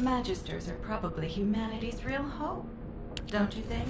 Magisters are probably humanity's real hope, don't you think?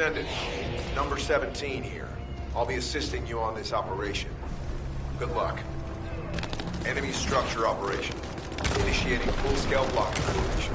Descendant, number 17 here. I'll be assisting you on this operation. Good luck. Enemy structure operation. Initiating full-scale blocking operation.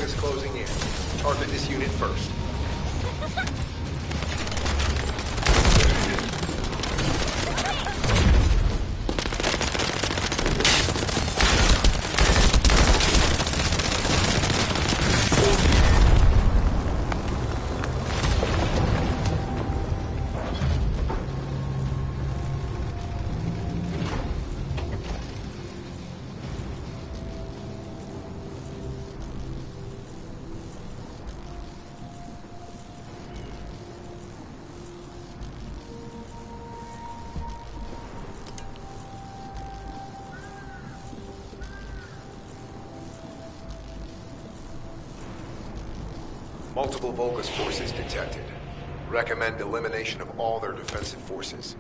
is closing in. Target this unit first. Multiple Vulgus forces detected. Recommend elimination of all their defensive forces.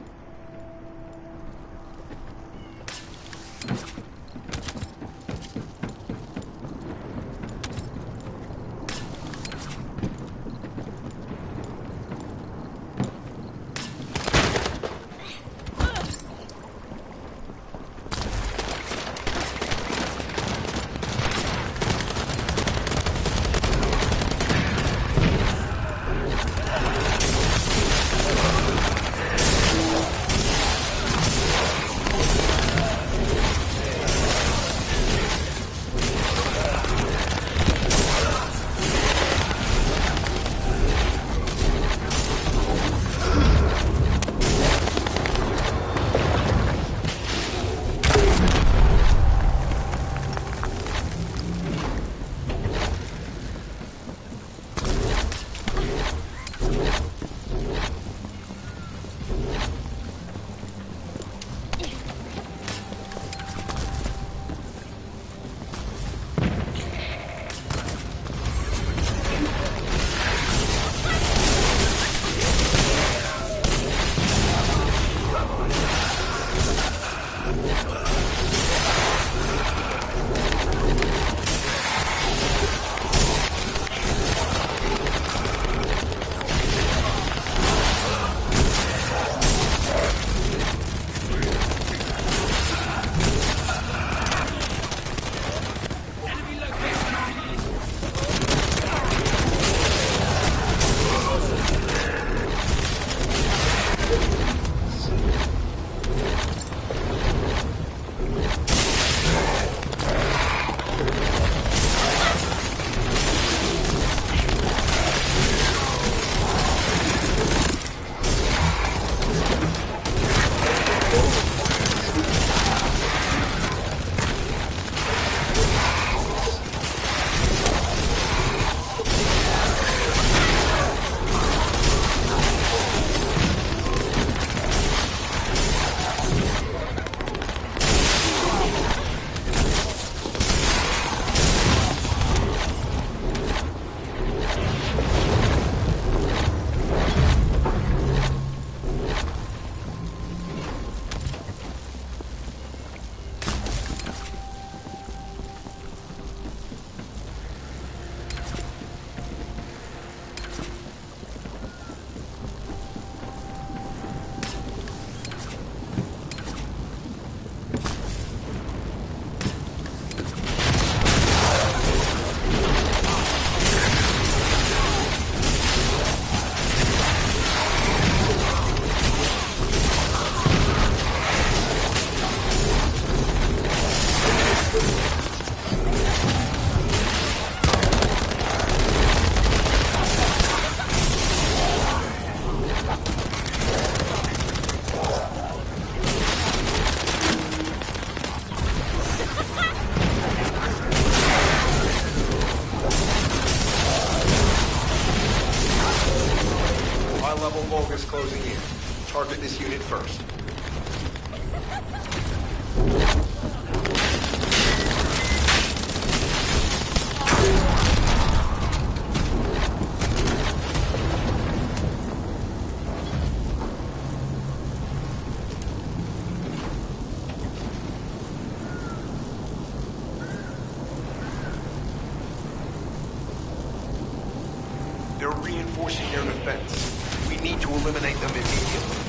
Vulgus closing in. Target this unit first. They're reinforcing their defense. We need to eliminate them immediately.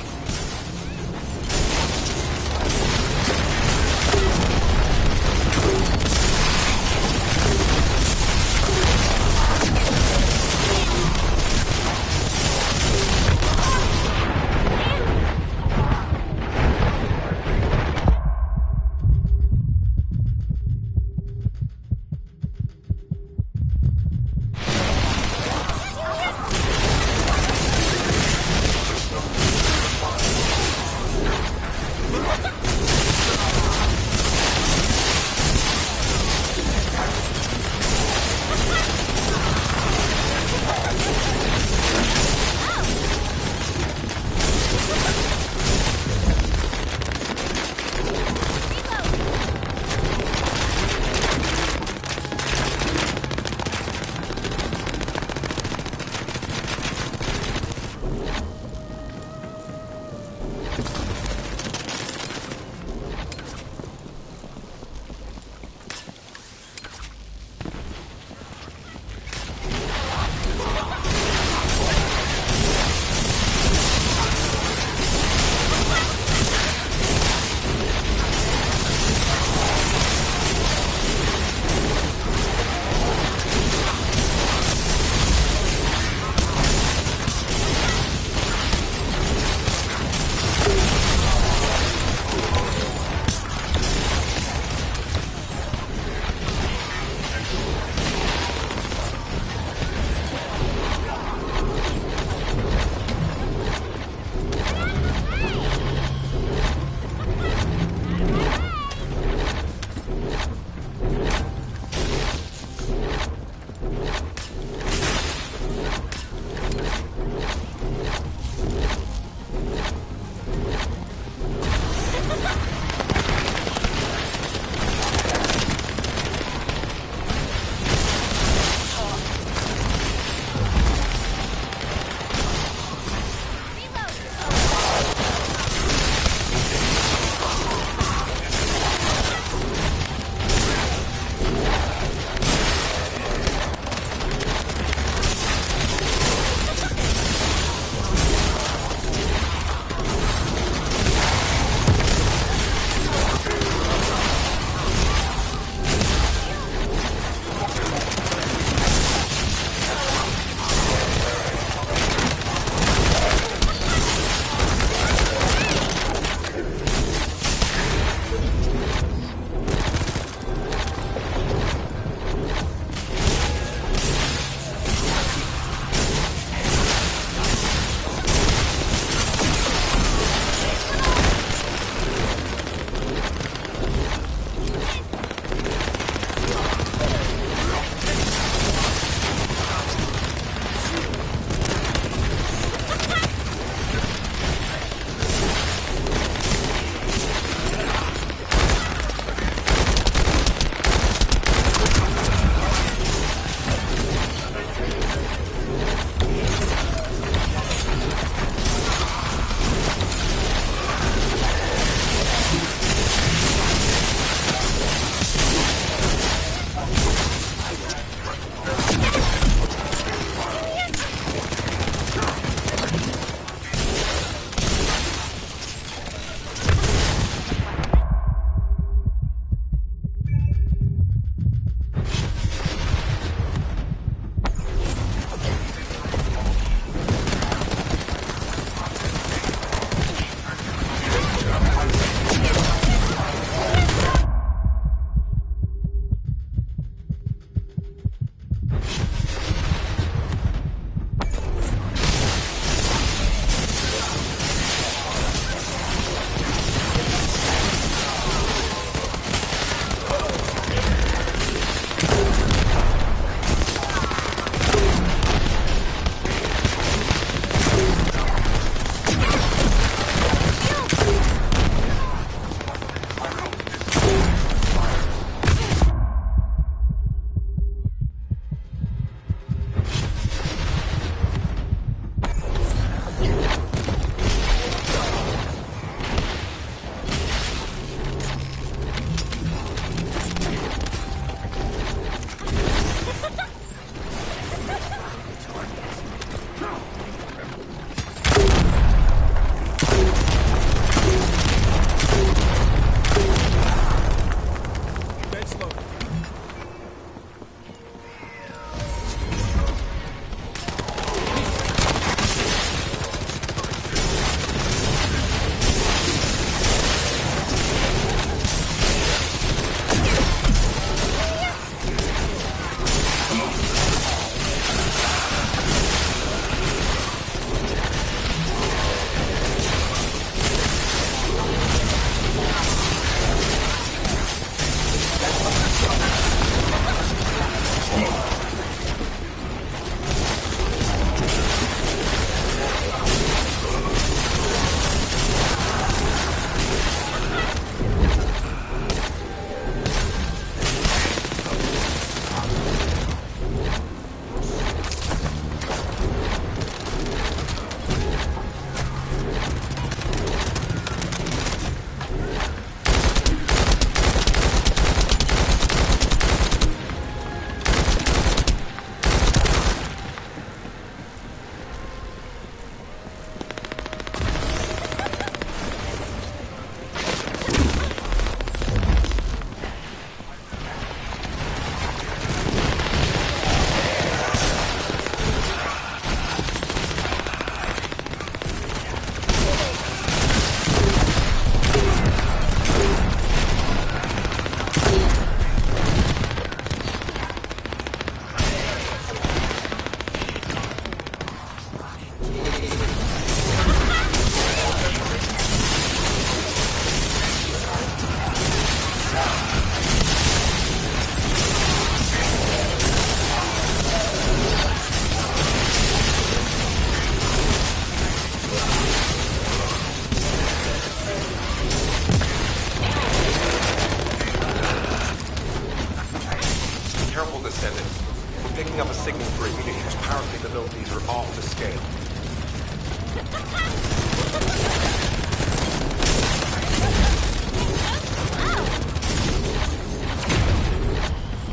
signal for a unit whose power capabilities are off the scale.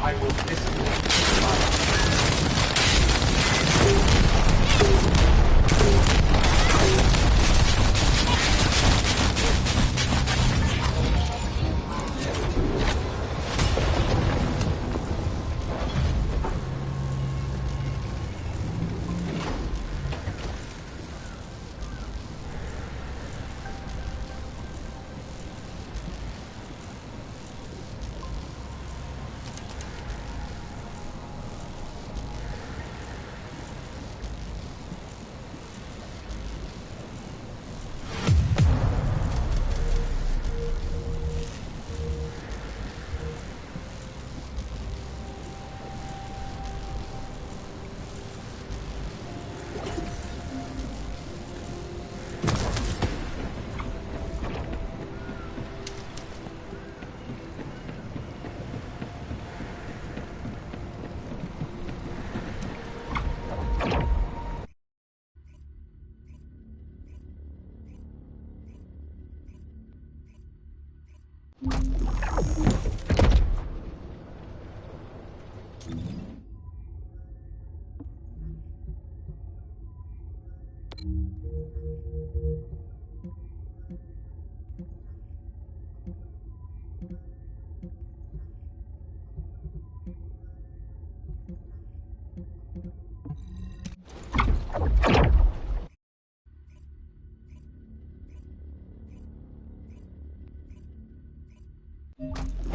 I will discipline the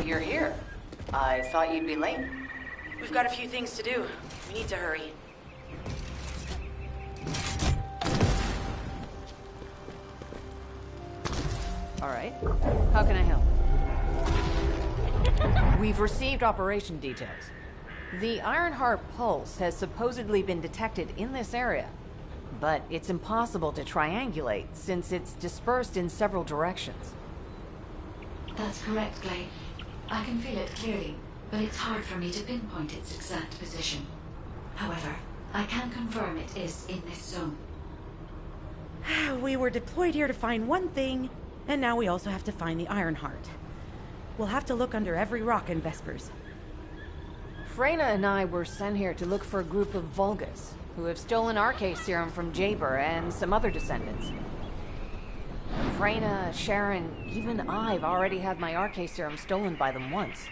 You're here. I thought you'd be late. We've got a few things to do. We need to hurry. All right. How can I help? We've received operation details. The Ironheart pulse has supposedly been detected in this area, but it's impossible to triangulate since it's dispersed in several directions. That's correct, Clay. I can feel it clearly, but it's hard for me to pinpoint its exact position. However, I can confirm it is in this zone. We were deployed here to find one thing, and now we also have to find the Ironheart. We'll have to look under every rock in Vespers. Freyna and I were sent here to look for a group of Vulgus, who have stolen RK serum from Jaber and some other descendants. Freyna, Sharon, even I've already had my RK serum stolen by them once.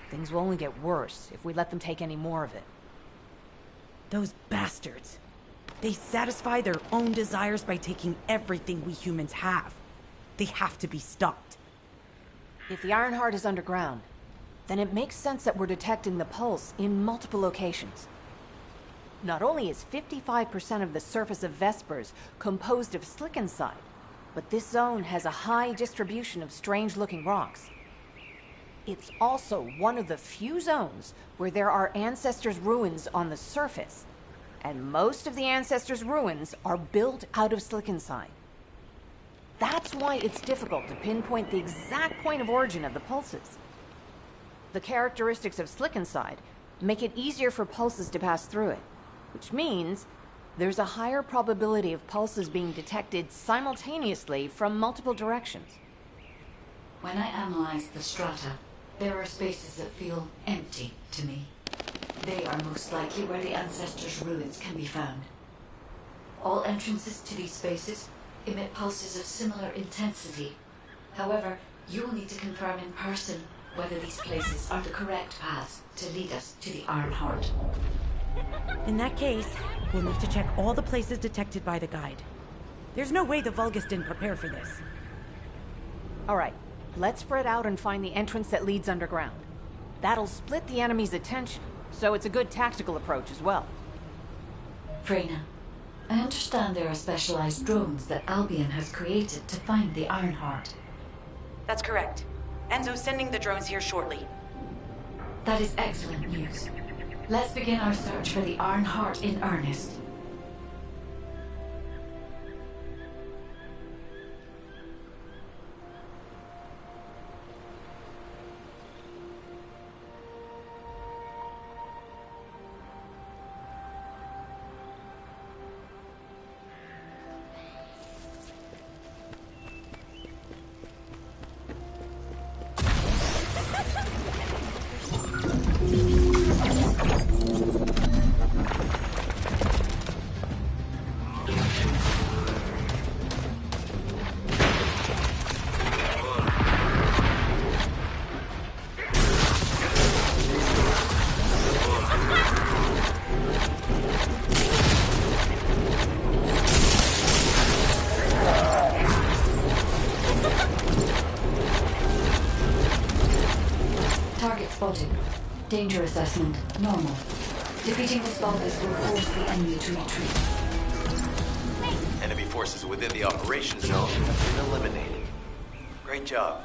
Things will only get worse if we let them take any more of it. Those bastards. They satisfy their own desires by taking everything we humans have. They have to be stopped. If the Ironheart is underground, then it makes sense that we're detecting the pulse in multiple locations. Not only is 55% of the surface of Vespers composed of slickenside, but this zone has a high distribution of strange-looking rocks. It's also one of the few zones where there are Ancestors' ruins on the surface, and most of the Ancestors' ruins are built out of slickenside. That's why it's difficult to pinpoint the exact point of origin of the pulses. The characteristics of slickenside make it easier for pulses to pass through it, which means there's a higher probability of pulses being detected simultaneously from multiple directions. When I analyze the strata, there are spaces that feel empty to me. They are most likely where the Ancestors' ruins can be found. All entrances to these spaces emit pulses of similar intensity. However, you'll need to confirm in person whether these places are the correct paths to lead us to the Ironheart. In that case, we'll need to check all the places detected by the guide. There's no way the Vulgus didn't prepare for this. All right, let's spread out and find the entrance that leads underground. That'll split the enemy's attention, so it's a good tactical approach as well. Freyna, I understand there are specialized drones that Albion has created to find the Ironheart. That's correct. Enzo's sending the drones here shortly. That is excellent news. Let's begin our search for the Ironheart in earnest. spotted. Danger assessment, normal. Defeating the Spalvis will force the enemy to retreat. Enemy forces within the operation zone have been eliminated. Great job.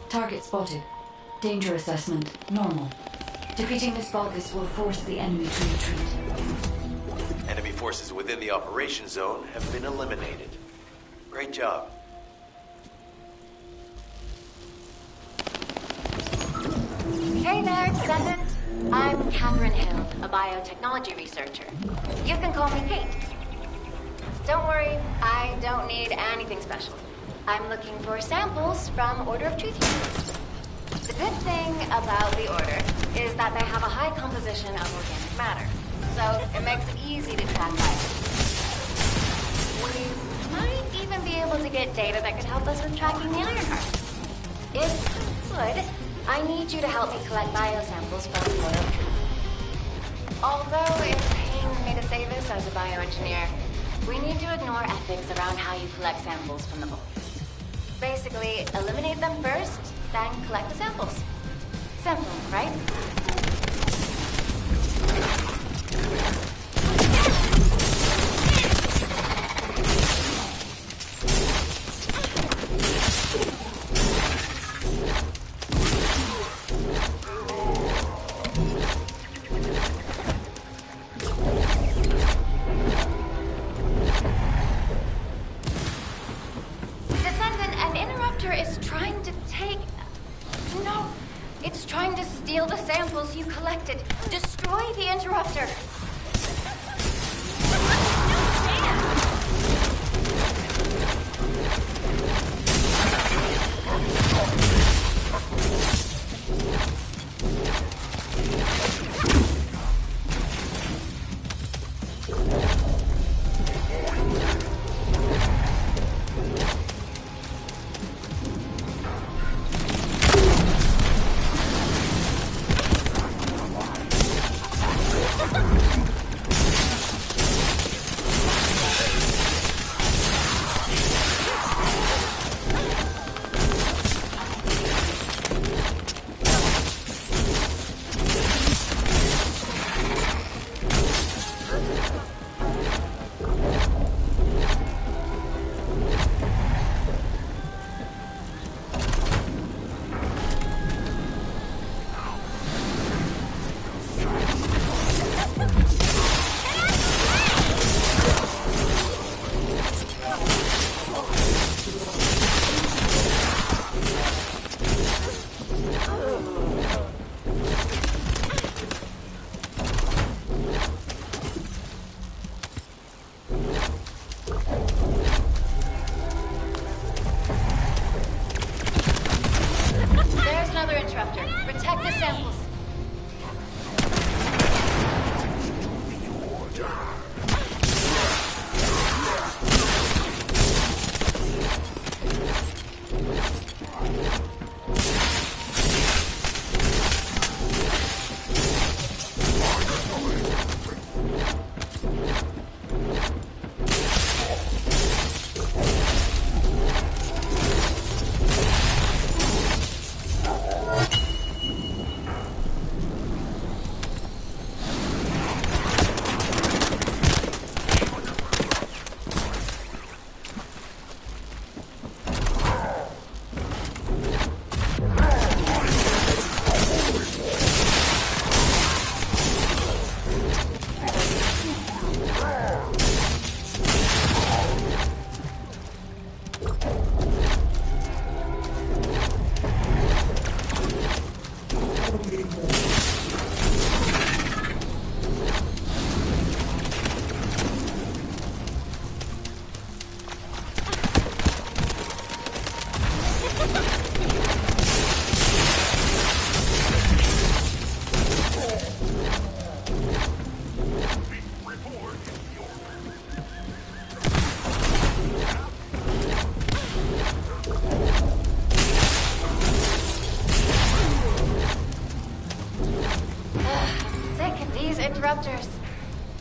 Target spotted. Danger assessment, normal. Defeating the Spalvis will force the enemy to retreat. Enemy forces within the operation zone have been eliminated. Great job. Hey there, Descendant. I'm Catherine Hill, a biotechnology researcher. You can call me Kate. Don't worry, I don't need anything special. I'm looking for samples from Order of Truth humans. The good thing about the Order is that they have a high composition of organic matter, so it makes it easy to track items. We might even be able to get data that could help us with tracking the Ironheart. If you would, I need you to help me collect biosamples from the Order of Truth. Although it pains me to say this as a bioengineer, we need to ignore ethics around how you collect samples from the vaults. Basically, eliminate them first, then collect the samples. Simple, right? The samples you collected. Destroy the interrupter.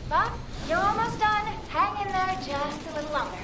But you're almost done. Hang in there just a little longer.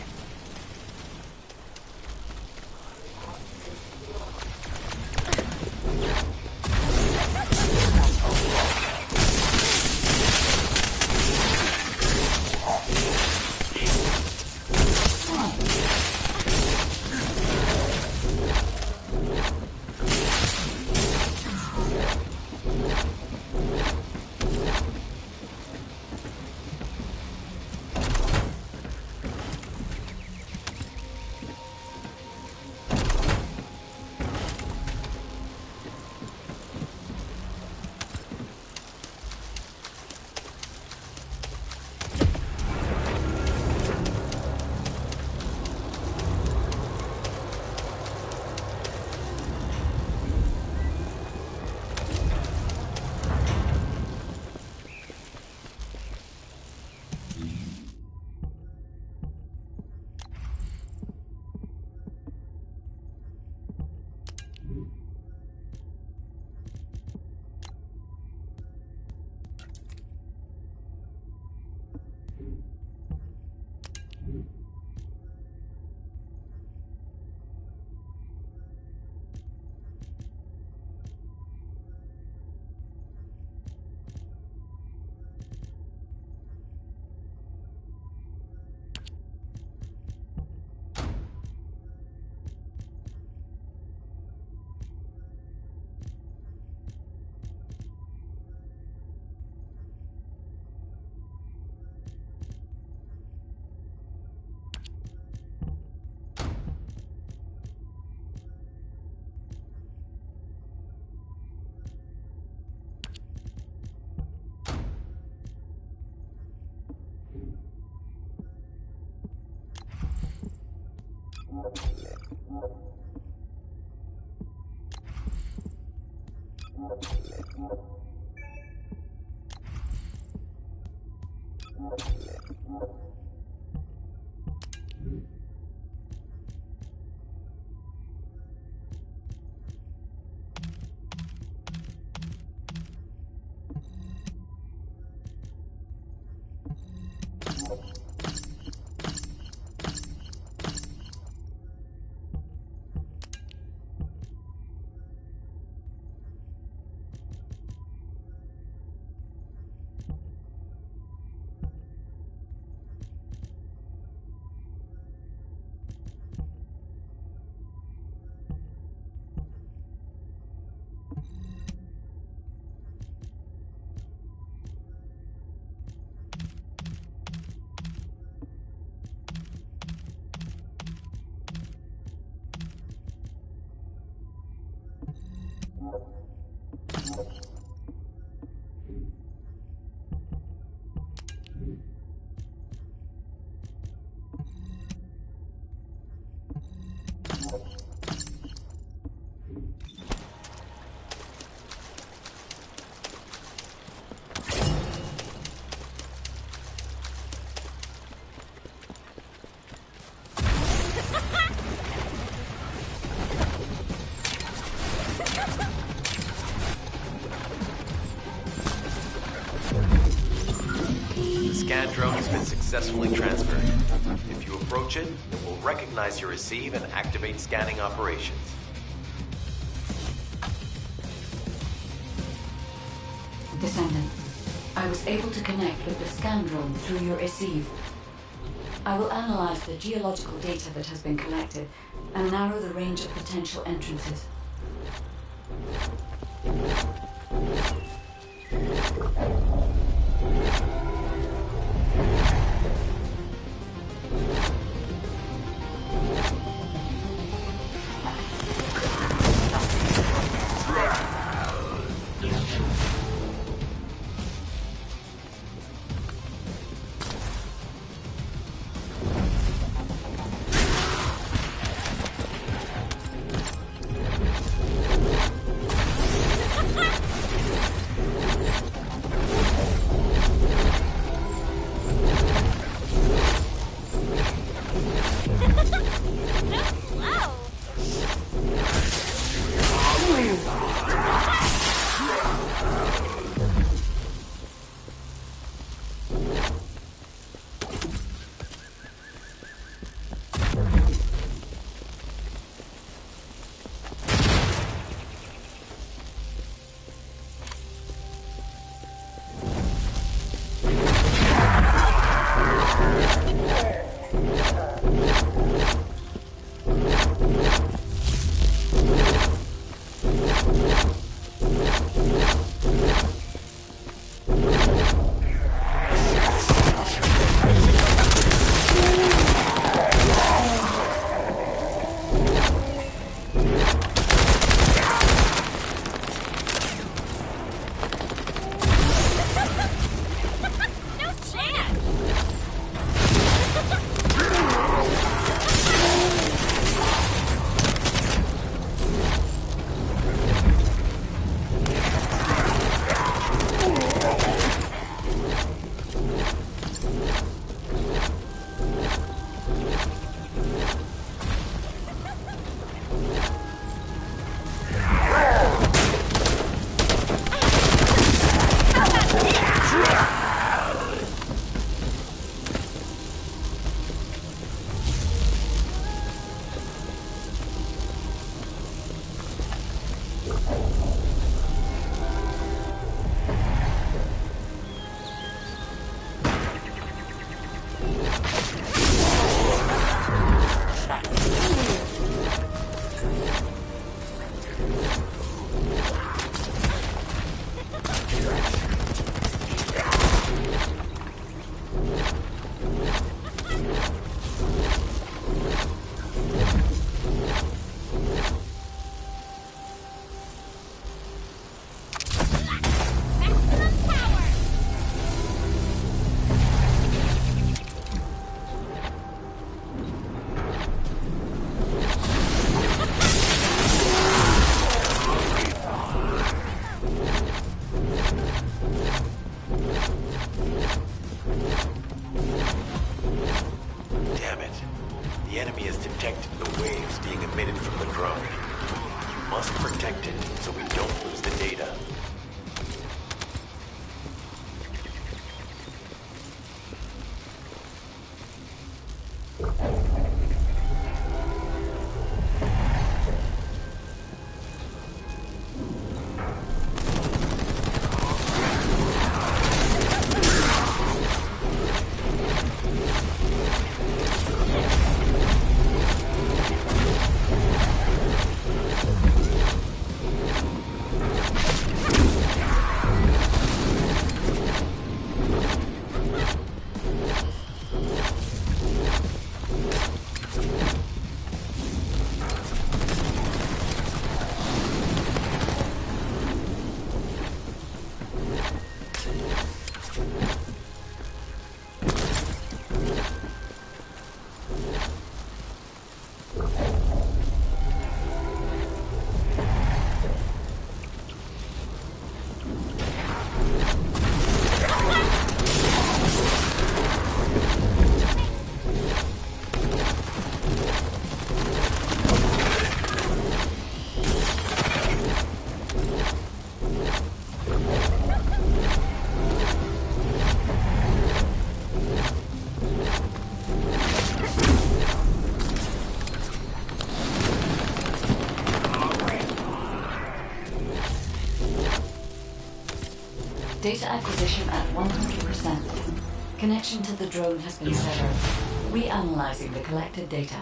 Scan drone has been successfully transferred. If you approach it, it will recognize your receive and activate scanning operations. Descendant, I was able to connect with the scan drone through your receive. I will analyze the geological data that has been collected and narrow the range of potential entrances. The enemy has detected the waves being emitted from the drone. You must protect it so we don't lose the data. Data acquisition at 100%. Connection to the drone has been severed. Reanalyzing the collected data.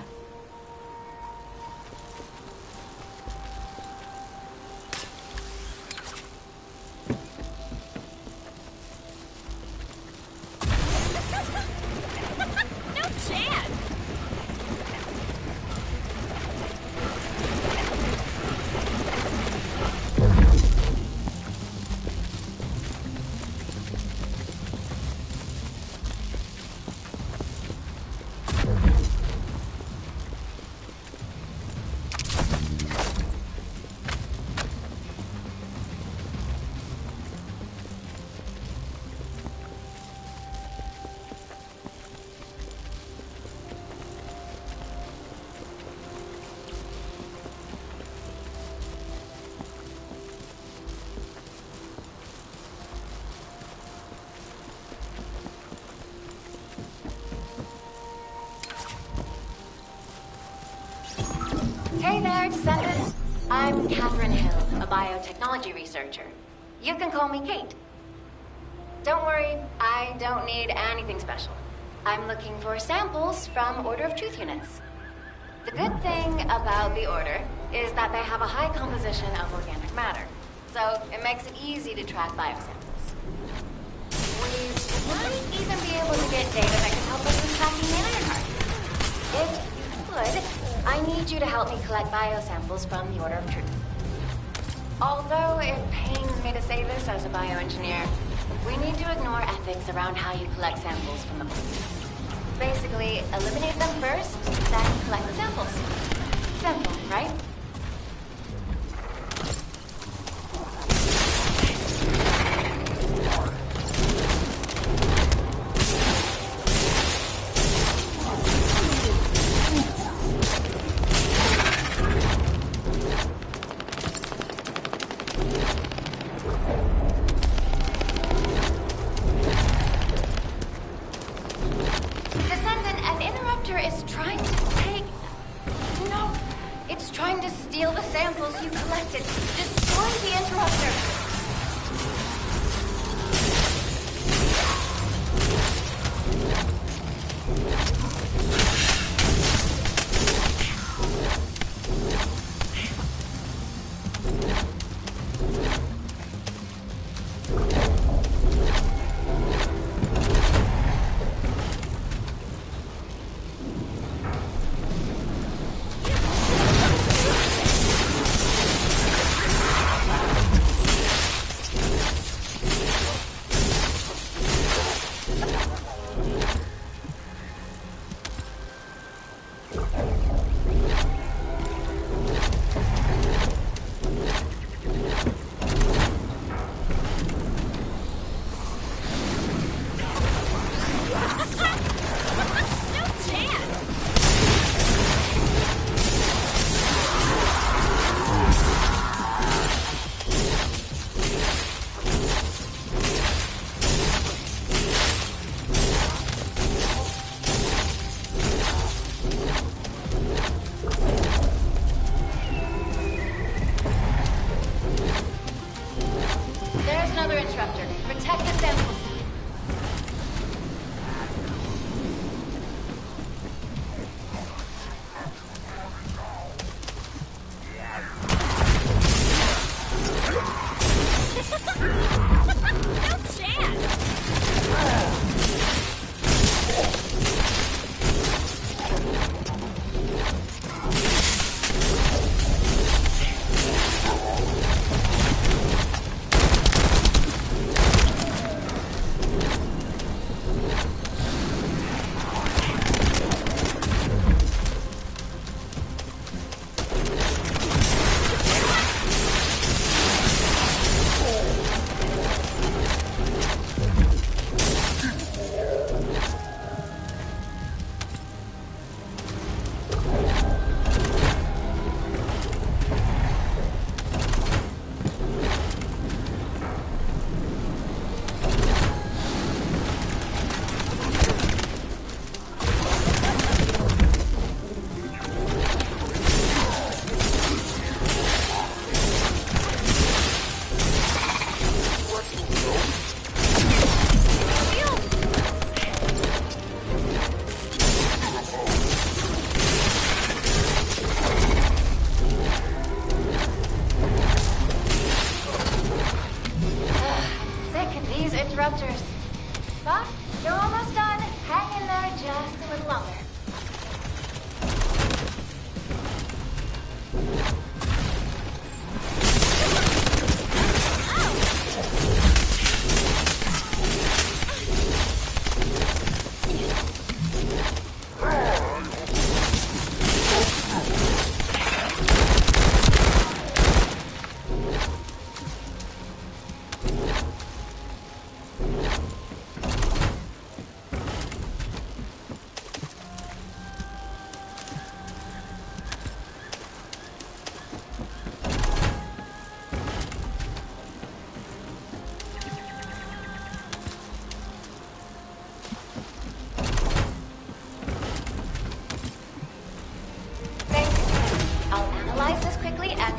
No chance! Hey there, Descendant. I'm Catherine Hill, a biotechnology researcher. You can call me Kate. Don't worry, I don't need anything special. I'm looking for samples from Order of Truth units. The good thing about the Order is that they have a high composition of organic matter, so it makes it easy to track biosamples. We might even be able to get data that can help us with tracking the Ironheart. If you could, I need you to help me collect biosamples from the Order of Truth. Although it pains me to say this as a bioengineer, we need to ignore ethics around how you collect samples from the police. Basically, eliminate them first, then collect the samples. Simple, right? You collected. Destroy the interrupter.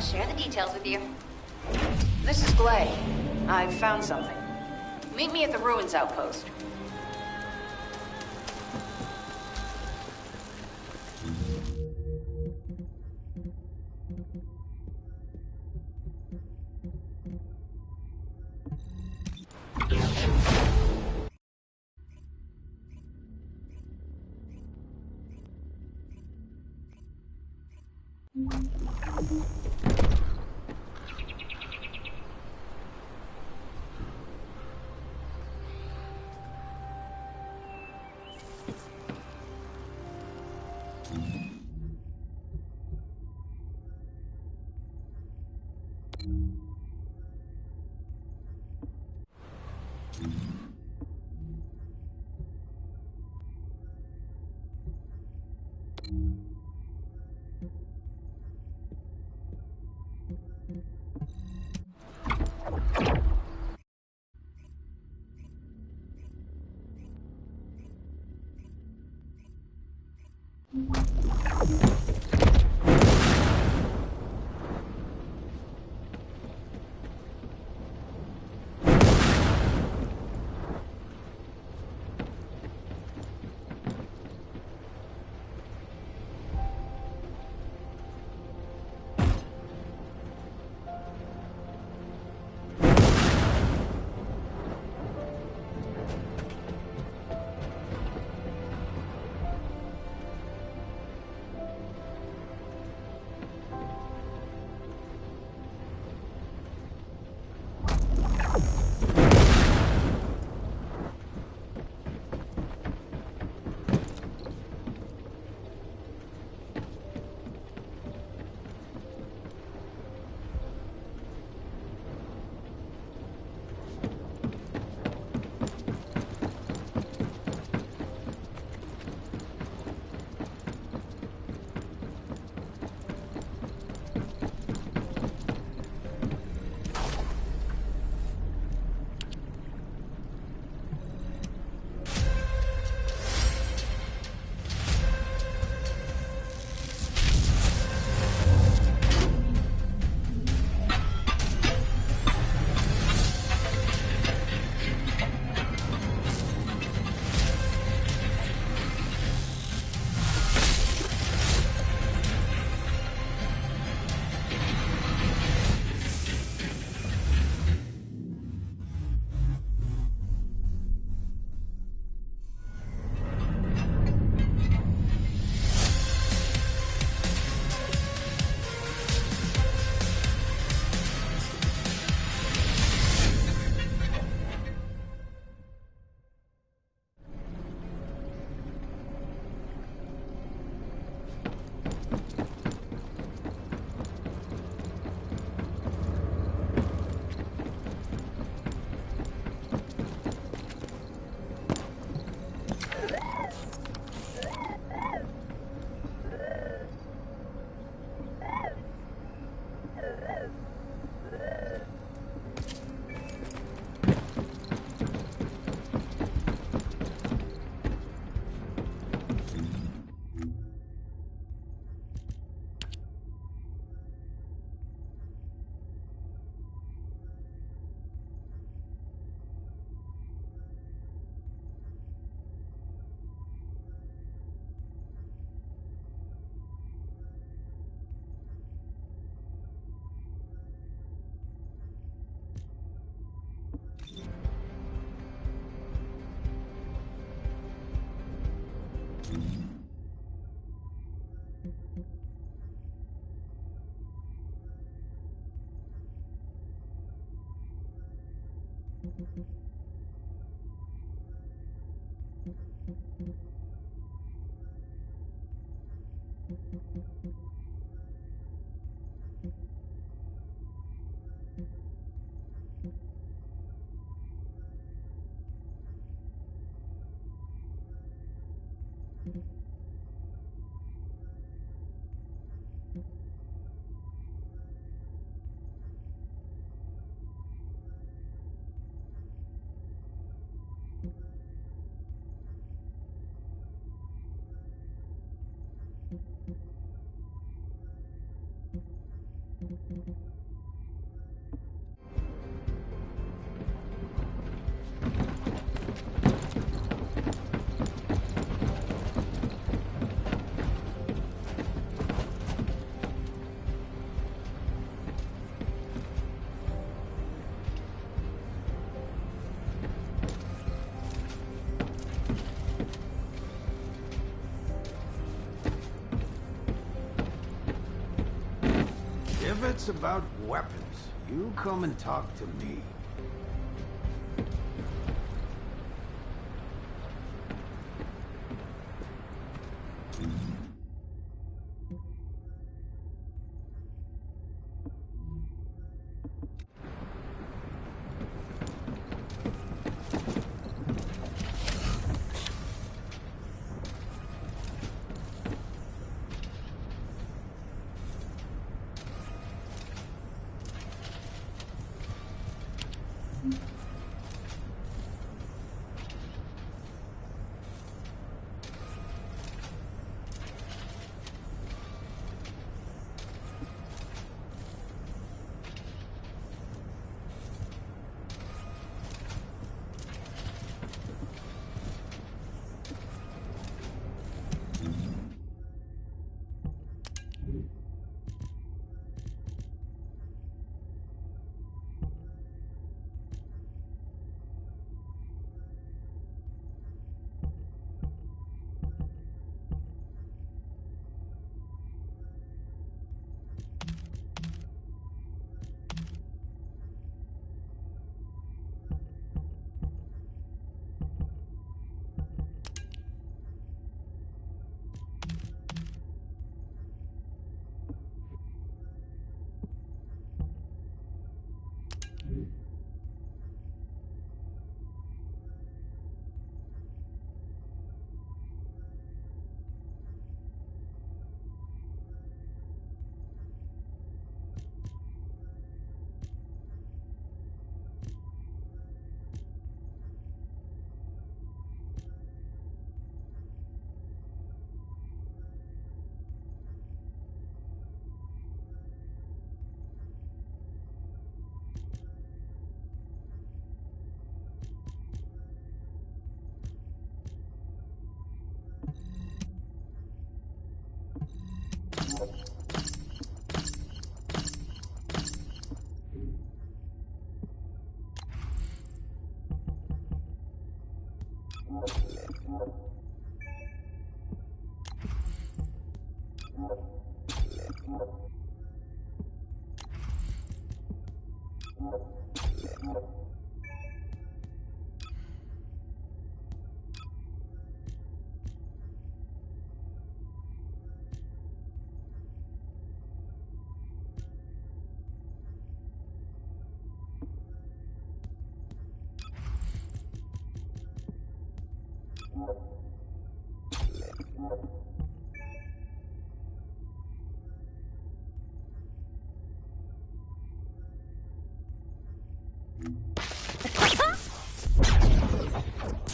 share the details with you. This is Glay. I've found something. Meet me at the ruins outpost. If it's about weapons, you come and talk to me.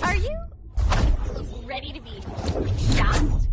Are you ready to be shocked?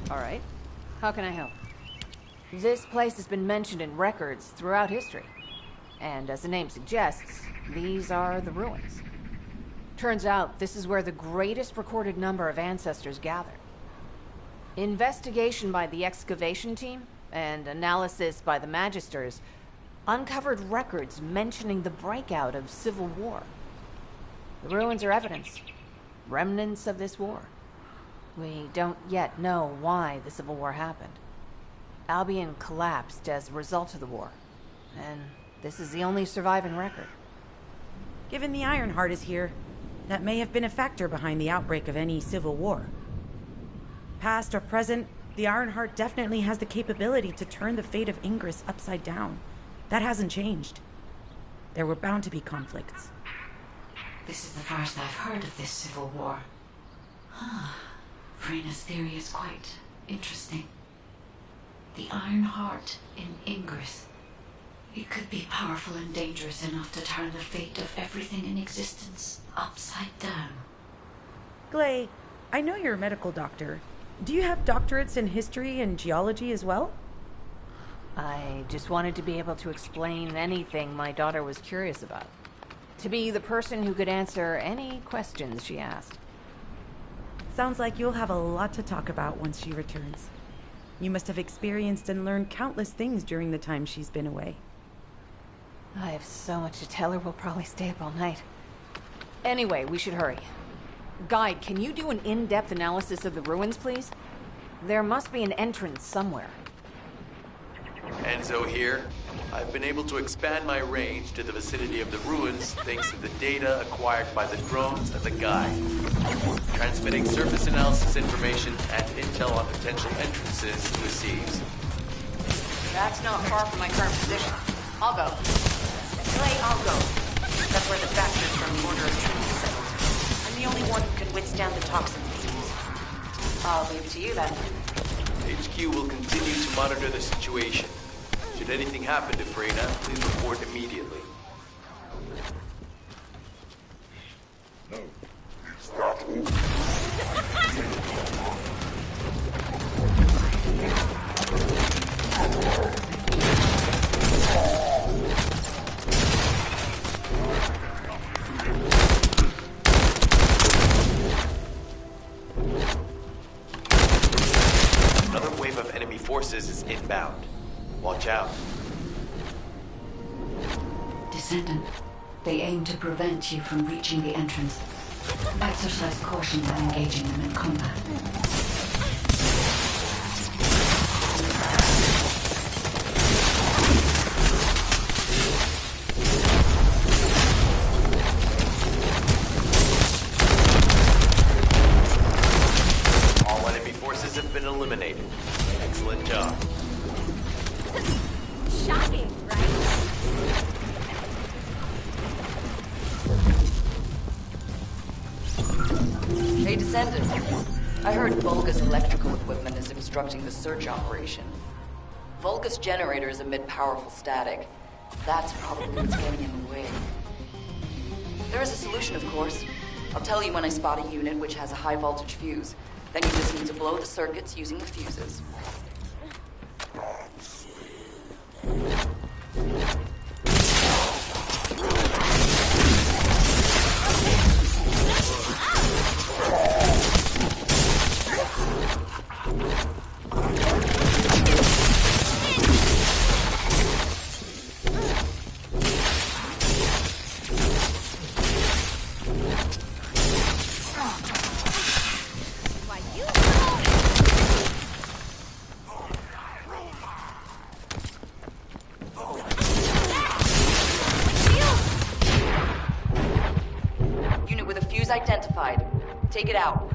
All right. How can I help? This place has been mentioned in records throughout history. And as the name suggests, these are the ruins. Turns out this is where the greatest recorded number of ancestors gather. Investigation by the excavation team and analysis by the magisters uncovered records mentioning the breakout of civil war. The ruins are evidence, remnants of this war. We don't yet know why the civil war happened. Albion collapsed as a result of the war, and this is the only surviving record. Given the Ironheart is here, that may have been a factor behind the outbreak of any civil war. Past or present, the Ironheart definitely has the capability to turn the fate of Ingress upside down. That hasn't changed. There were bound to be conflicts. This is the first I've heard of this civil war. Vrena's theory is quite interesting. The Ironheart in Ingress. It could be powerful and dangerous enough to turn the fate of everything in existence upside down. Glay, I know you're a medical doctor. Do you have doctorates in history and geology as well? I just wanted to be able to explain anything my daughter was curious about. To be the person who could answer any questions she asked. Sounds like you'll have a lot to talk about once she returns. You must have experienced and learned countless things during the time she's been away. I have so much to tell her, we'll probably stay up all night. Anyway, we should hurry. Guide, can you do an in-depth analysis of the ruins, please? There must be an entrance somewhere. Enzo here. I've been able to expand my range to the vicinity of the ruins thanks to the data acquired by the drones and the guide. Transmitting surface analysis information and intel on potential entrances to the seas. That's not far from my current position. I'll go. Clay, I'll go. That's where the bastards from the Order of Truth settled. I'm the only one who can withstand the toxin fumes. I'll leave it to you then. HQ will continue to monitor the situation. Should anything happen to Freyna, please report immediately. Another wave of enemy forces is inbound. Watch out. Descendant, they aim to prevent you from reaching the entrance. Exercise caution when engaging them in combat. All enemy forces have been eliminated. Excellent job. Shocking, right? Hey, Descendant. I heard Vulgus electrical equipment is obstructing the search operation. Vulgus generators emit powerful static. That's probably what's getting in the way. There is a solution, of course. I'll tell you when I spot a unit which has a high voltage fuse. Then you just need to blow the circuits using the fuses. Unit with a fuse identified. Take it out.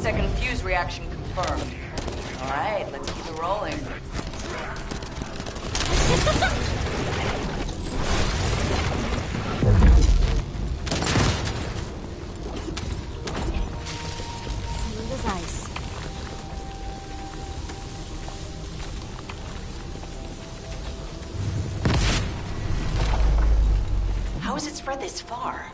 Second fuse reaction confirmed. Alright, let's keep it rolling. Smooth as ice. How has it spread this far?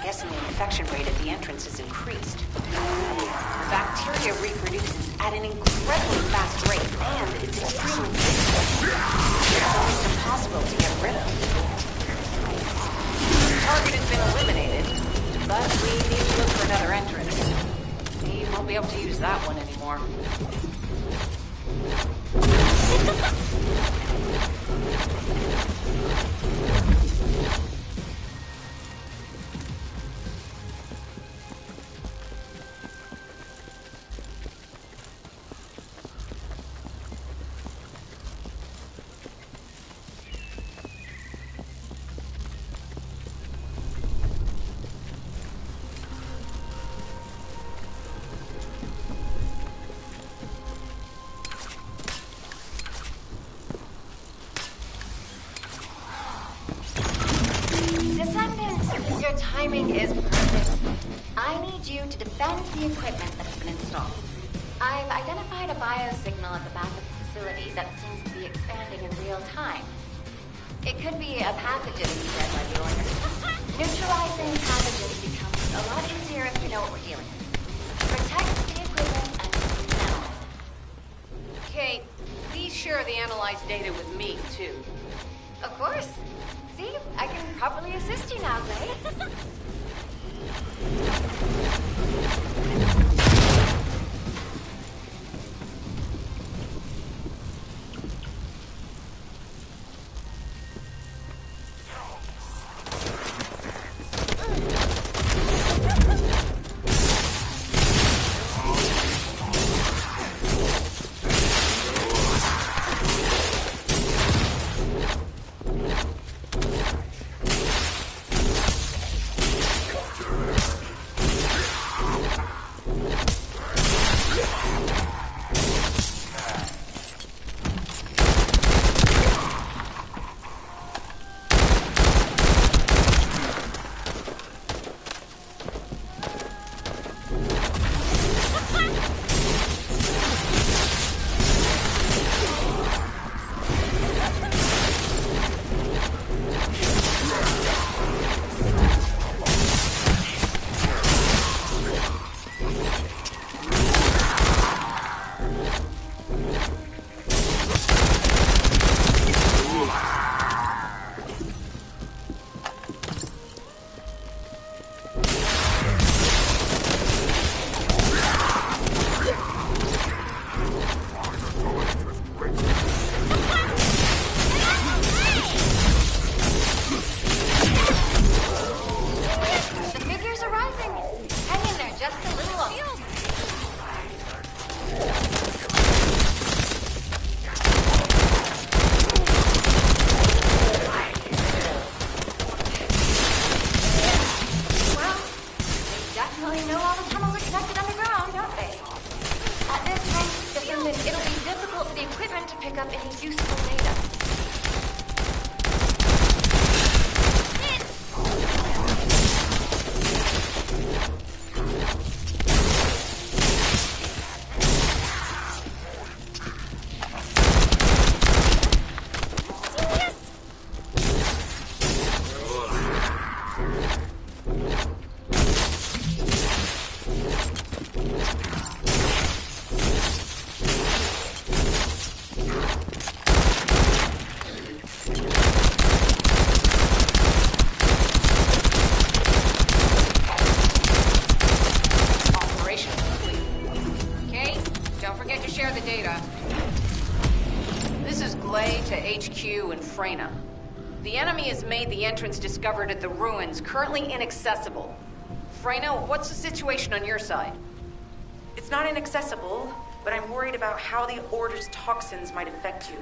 Guessing the infection rate at the entrance has increased. The bacteria reproduces at an incredibly fast rate, and it's extremely visible. It's almost impossible to get rid of. The target has been eliminated, but we need to look for another entrance. We won't be able to use that one anymore. Descendant, your timing is perfect. I need you to defend the equipment that's been installed. I've identified a biosignal at the back of the facility that seems to be expanding in real time. It could be a pathogen spread by the order. Neutralizing pathogens becomes a lot easier if you know what we're dealing with. Protect the equipment and analyze it. Kate, please share the analyzed data with me, too. Of course. See, I can properly assist you now, Clay. Freyna. The enemy has made the entrance discovered at the ruins currently inaccessible. Freyna, what's the situation on your side? It's not inaccessible, but I'm worried about how the Order's toxins might affect you.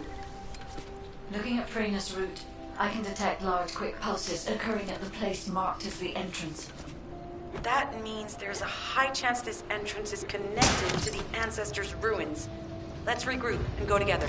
Looking at Freyna's route, I can detect large quick pulses occurring at the place marked as the entrance. That means there's a high chance this entrance is connected to the Ancestors' ruins. Let's regroup and go together.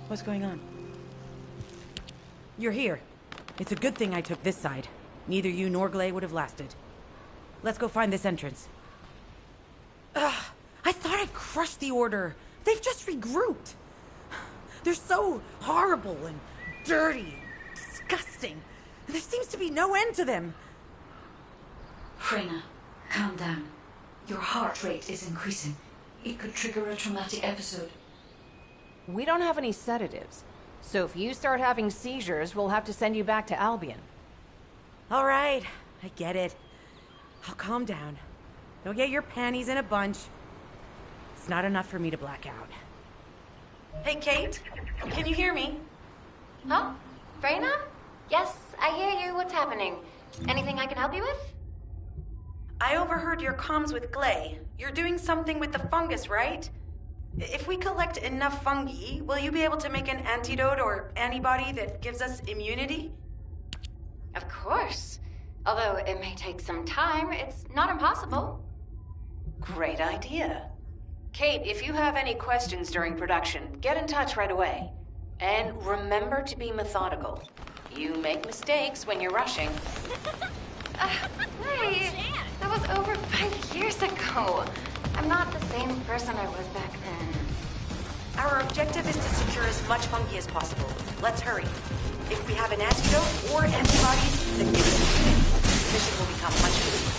What's going on? You're here. It's a good thing I took this side. Neither you nor Glay would have lasted. Let's go find this entrance. Ugh, I thought I'd crushed the Order. They've just regrouped. They're so horrible and dirty and disgusting. And there seems to be no end to them. Freyna, calm down. Your heart rate is increasing. It could trigger a traumatic episode. We don't have any sedatives. So if you start having seizures, we'll have to send you back to Albion. All right, I get it. I'll calm down. Don't get your panties in a bunch. It's not enough for me to black out. Hey, Kate, can you hear me? Huh? Freyna? Yes, I hear you. What's happening? Anything I can help you with? I overheard your comms with Glay. You're doing something with the fungus, right? If we collect enough fungi, will you be able to make an antidote or antibody that gives us immunity? Of course. Although it may take some time, it's not impossible. Great idea. Kate, if you have any questions during production, get in touch right away. And remember to be methodical. You make mistakes when you're rushing. Wait, that was over 5 years ago. I'm not the same person I was back then. Our objective is to secure as much fungi as possible. Let's hurry. If we have an antidote or antibodies that give us immunity, the mission will become much easier.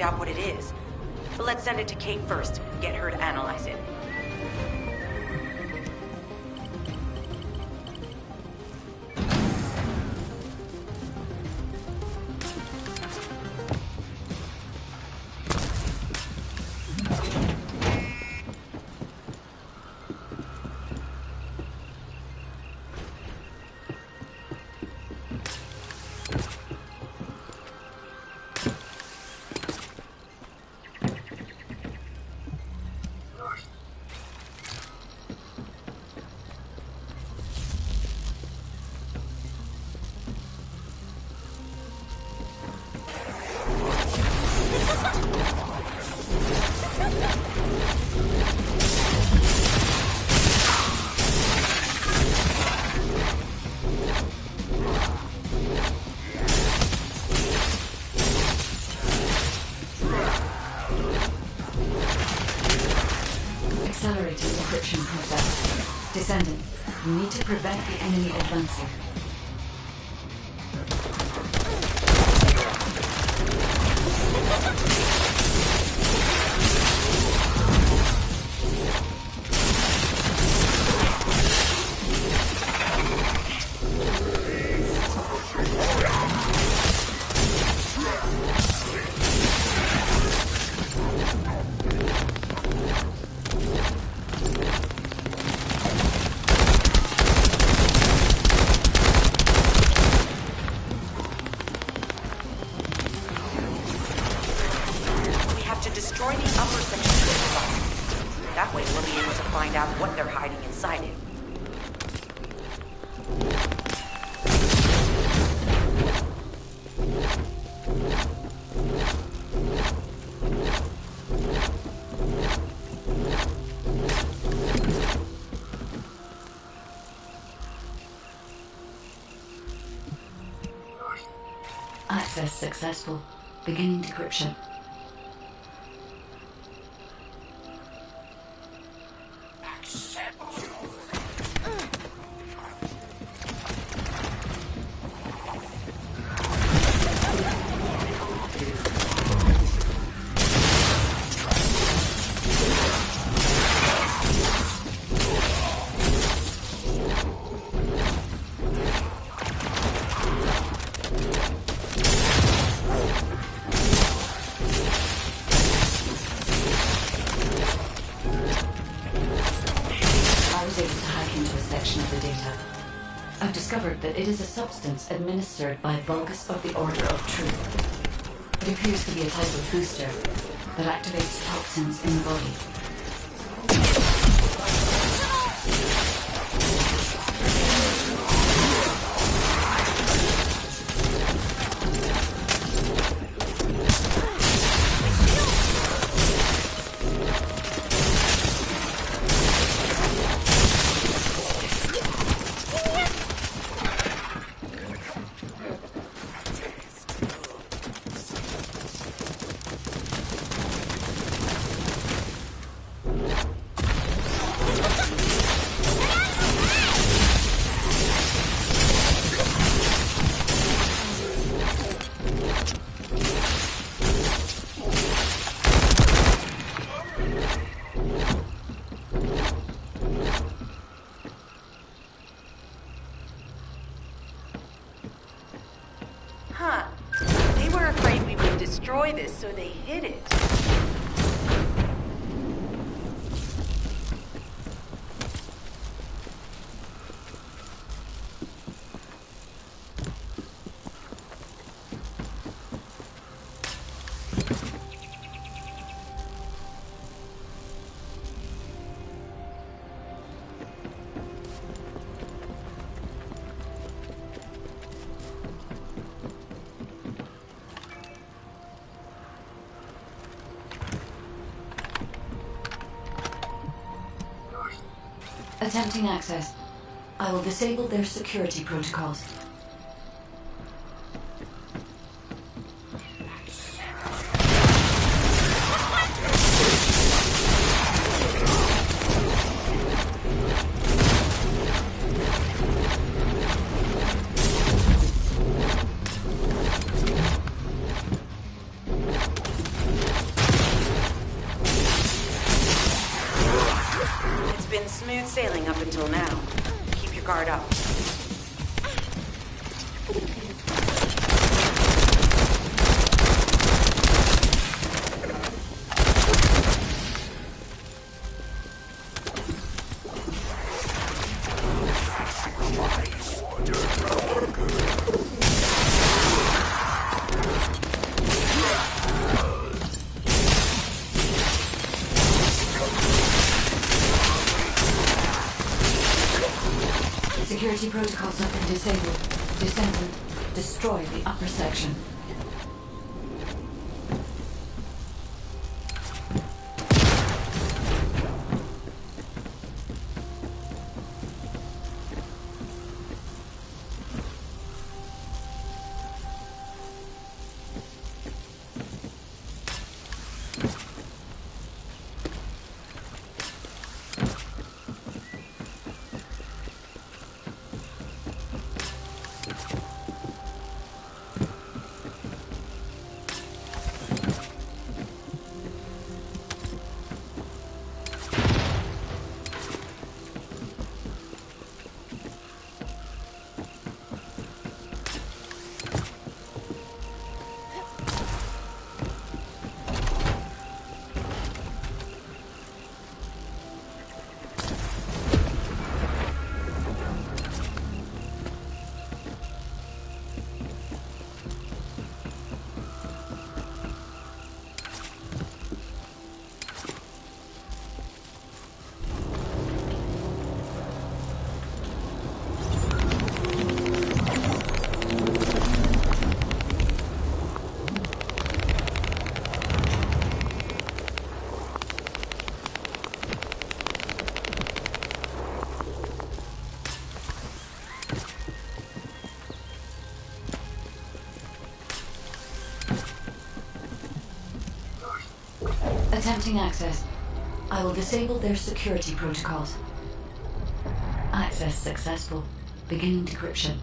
Out what it is. But let's send it to Kate first, get her to analyze it. Accelerating decryption process. Descendant, you need to prevent the enemy advancing. Destroy the upper section of the box. That way we'll be able to find out what they're hiding inside it. Access successful. Beginning decryption. I've discovered that it is a substance administered by Vulgus of the Order of Truth. It appears to be a type of booster that activates toxins in the body. Huh. They were afraid we would destroy this, so they hid it. Attempting access. I will disable their security protocols. Smooth sailing up until now. Keep your guard up. Security protocols have been disabled. Descendant, destroy the upper section. Attempting access. I will disable their security protocols. Access successful. Beginning decryption.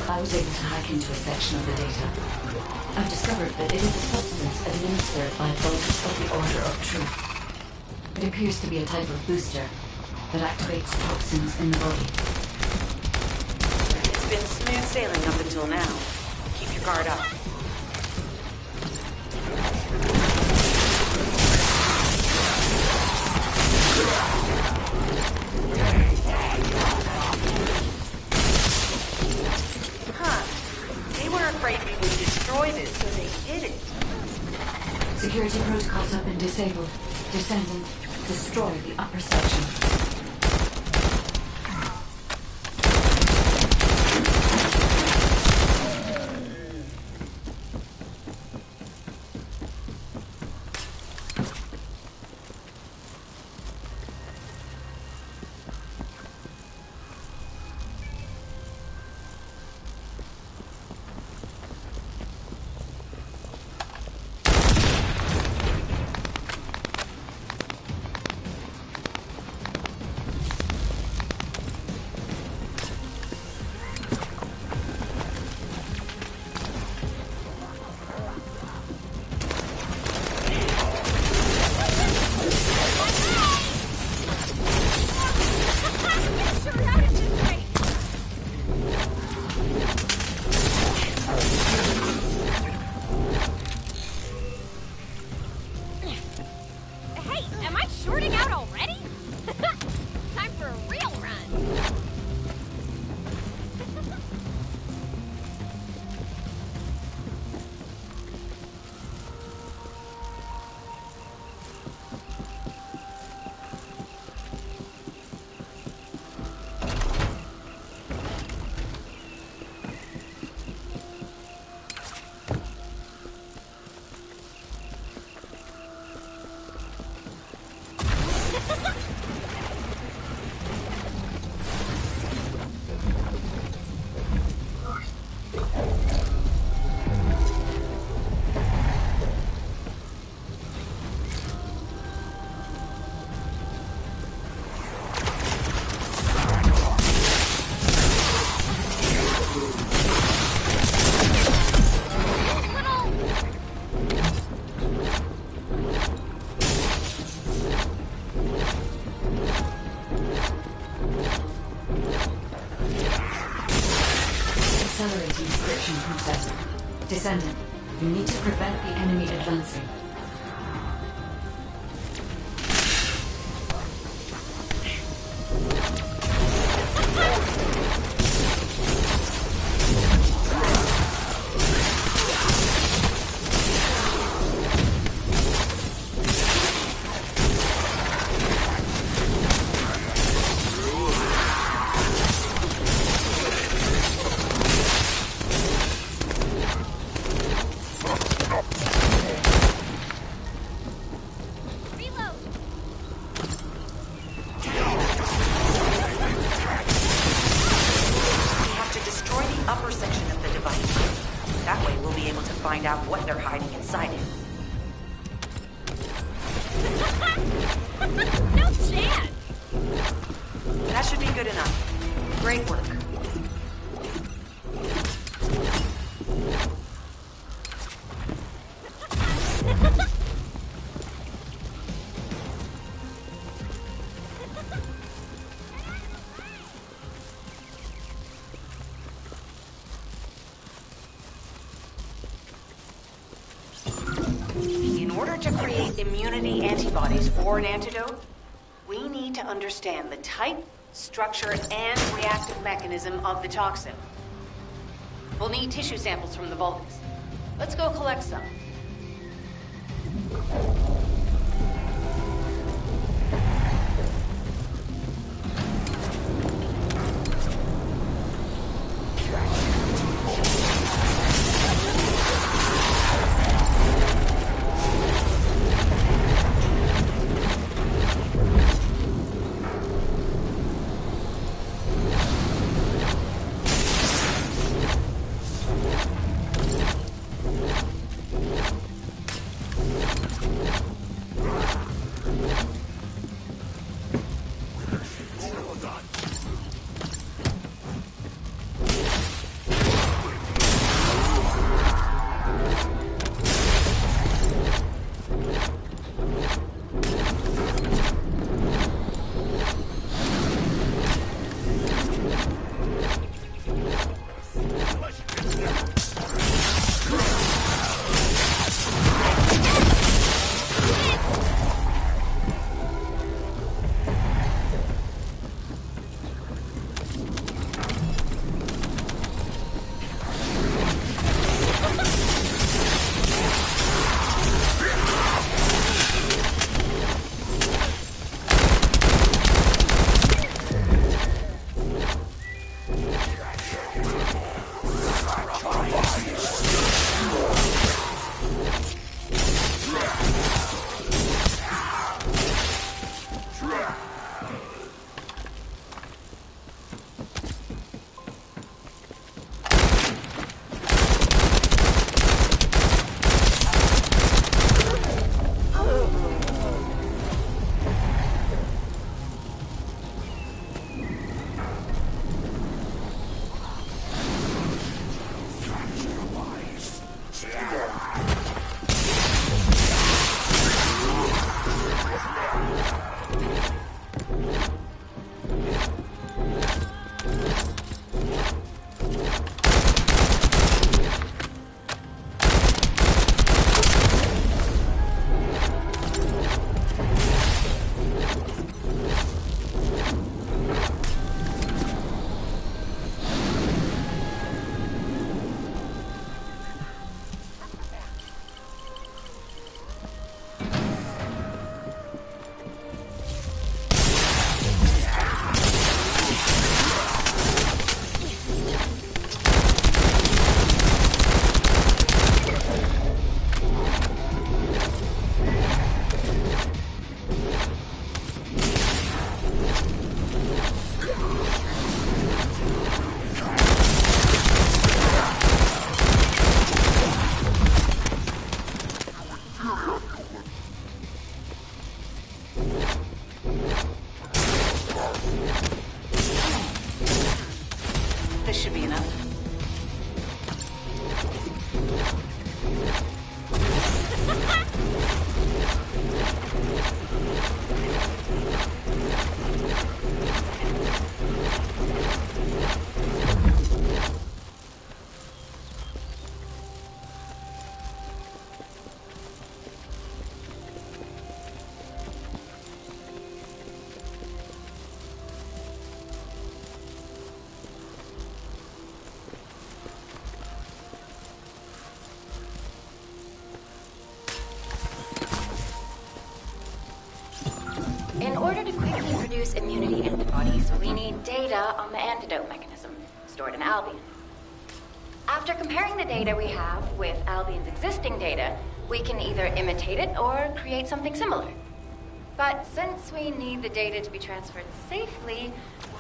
I was able to hack into a section of the data. I've discovered that it is a substance administered by Vulgus of the Order of Truth. It appears to be a type of booster that activates toxins in the body. It's been smooth sailing up until now. Keep your guard up. Afraid we would destroy this, so they did it. Security protocols have been disabled. Descendant, destroy the upper section. Accelerating description process. Descendant, you need to prevent the enemy advancing. Find out what they're hiding inside it. No chance! That should be good enough. Great work. In order to create immunity antibodies or an antidote, we need to understand the type, structure, and reactive mechanism of the toxin. We'll need tissue samples from the Vulgus. Let's go collect some. In order to quickly produce immunity antibodies, we need data on the antidote mechanism, stored in Albion. After comparing the data we have with Albion's existing data, we can either imitate it or create something similar. But since we need the data to be transferred safely,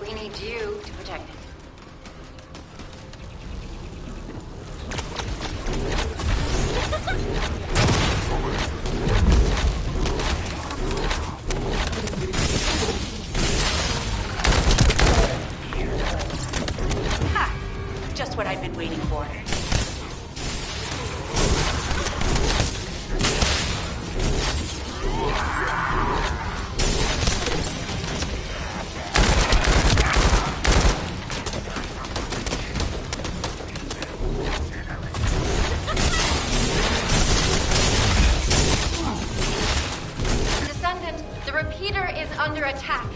we need you to protect it. Ha! Just what I've been waiting for. Descendant, the repeater is under attack.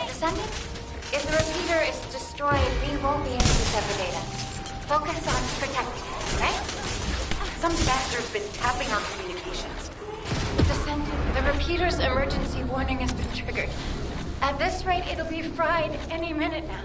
Descendant, if the repeater is destroyed, we won't be able to set the data. Focus on protecting it, right? Some bastard's been tapping our communications. Descendant, the repeater's emergency warning has been triggered. At this rate, it'll be fried any minute now.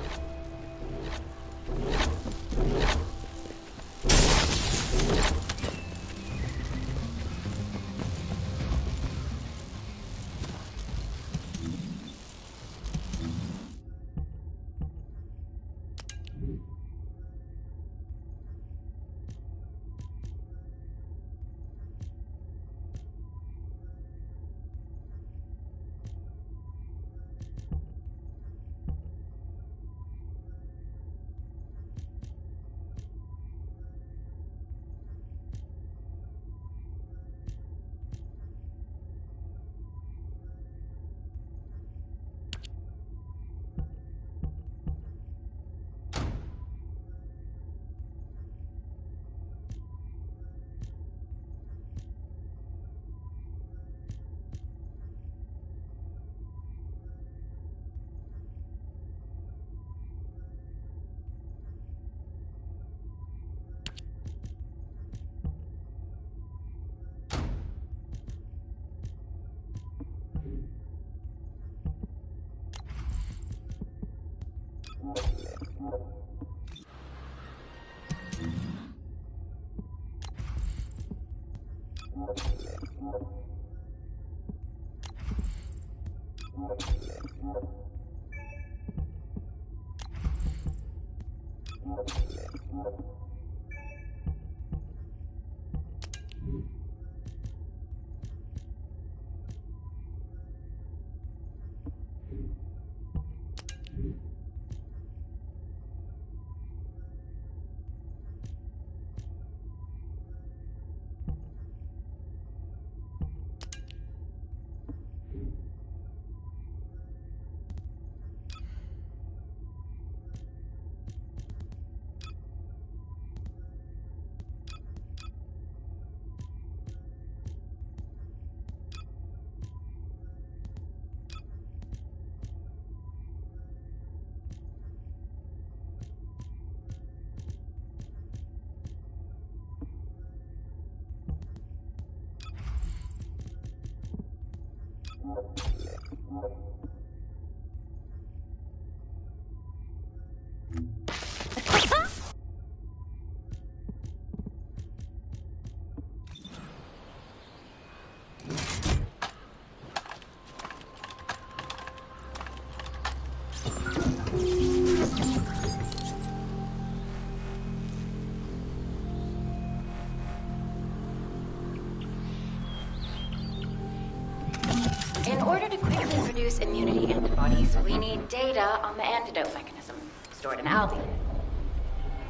order to quickly produce immunity antibodies, we need data on the antidote mechanism, stored in Albion.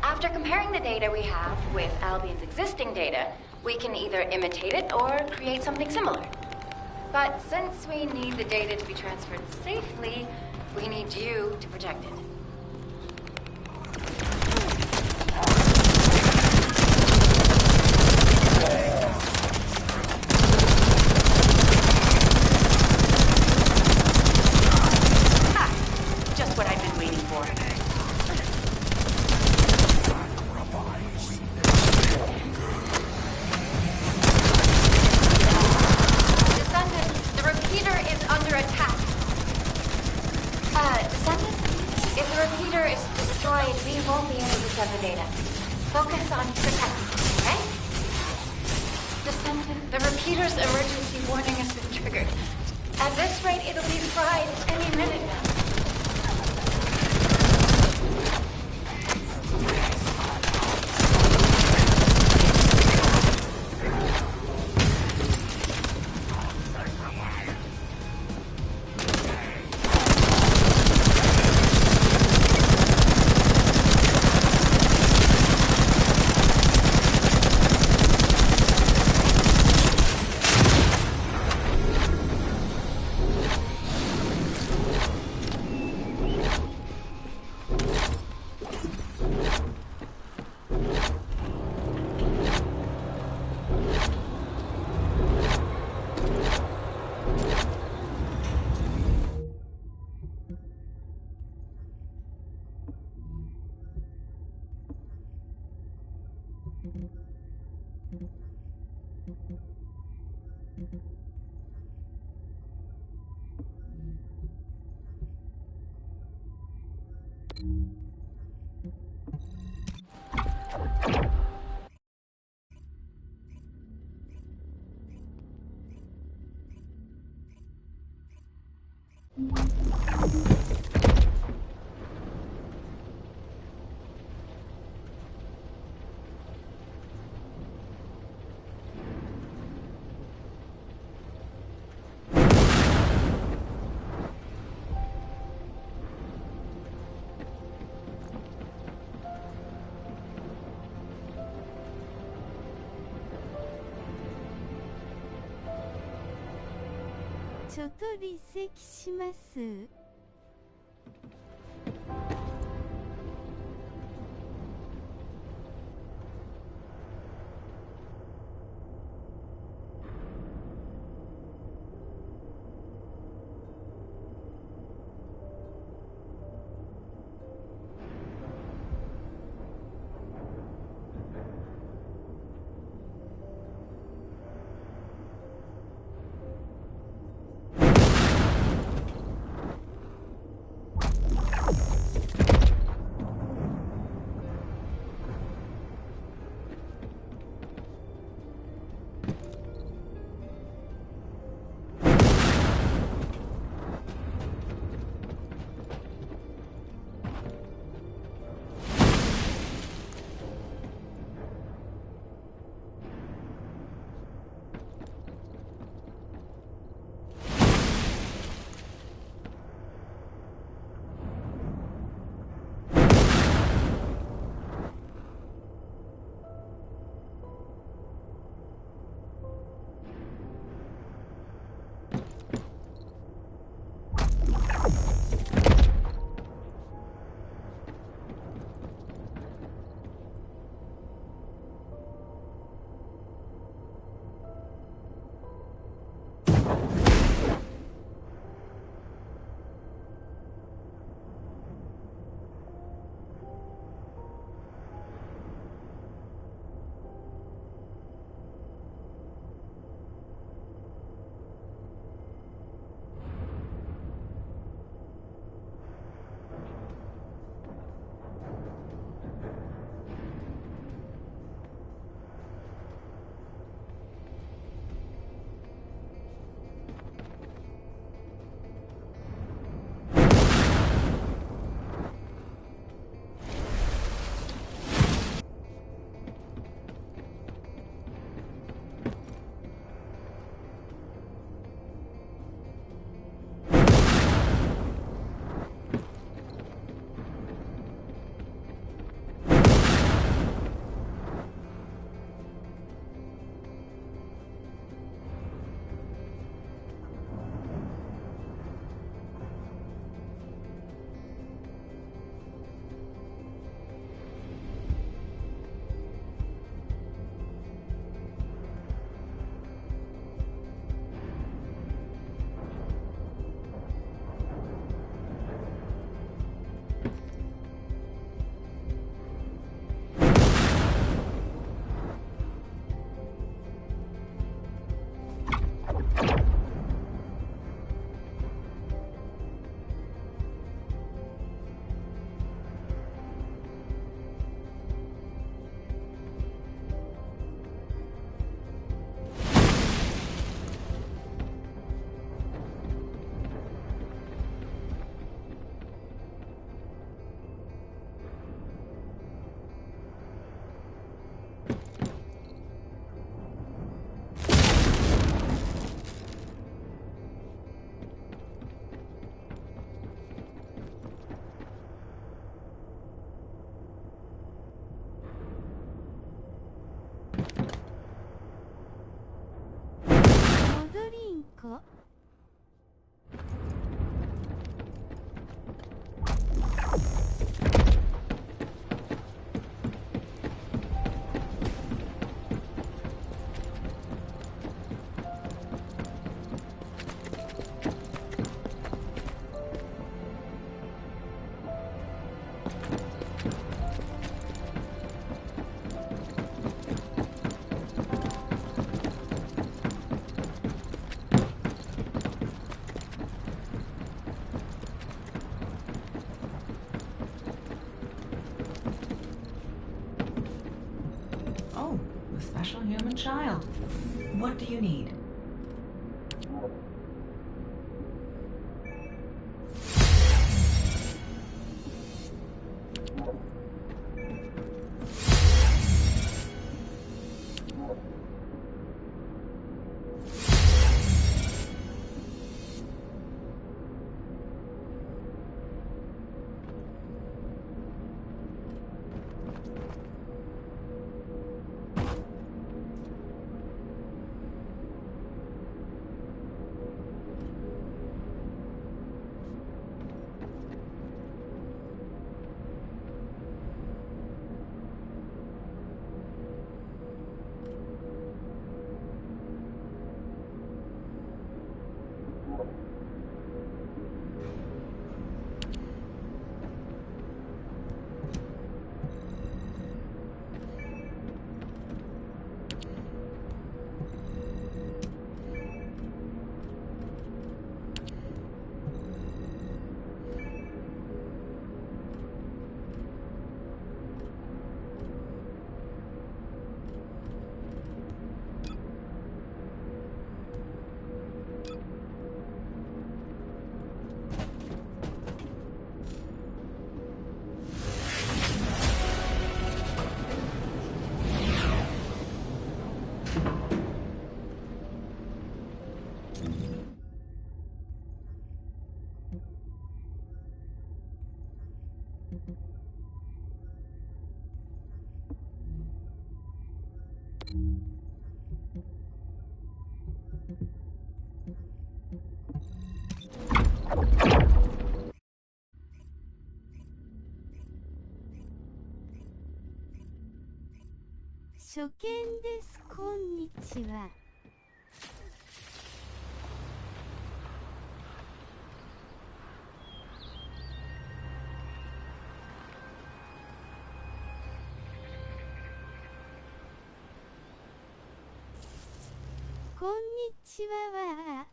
After comparing the data we have with Albion's existing data, we can either imitate it or create something similar. But since we need the data to be transferred safely, we need you to protect it. Just what I've been waiting for. Descendant, the repeater is under attack. Descendant? If the repeater is destroyed, we won't be able to send the data. Focus on protecting, okay? Descendant, the repeater's emergency warning has been triggered. At this rate, it'll be fried any minute now.ちょっと離席します。んこ。Oh, the special human child. What do you need?初見です。こんにちは。こんにちはわ。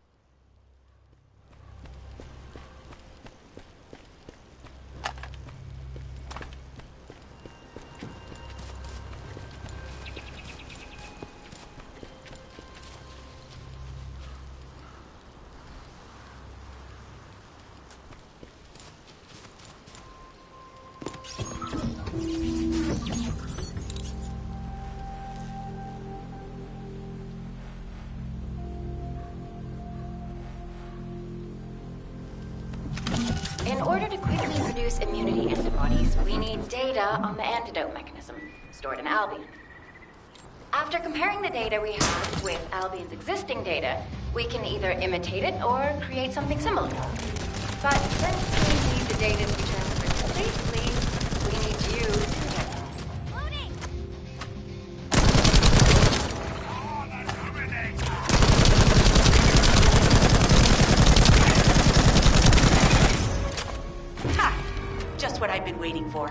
In order to quickly produce immunity antibodies, we need data on the antidote mechanism, stored in Albion. After comparing the data we have with Albion's existing data, we can either imitate it or create something similar. But since we need the data to be transferred safely, we need you to protect it. Ha! Just what I've been waiting for.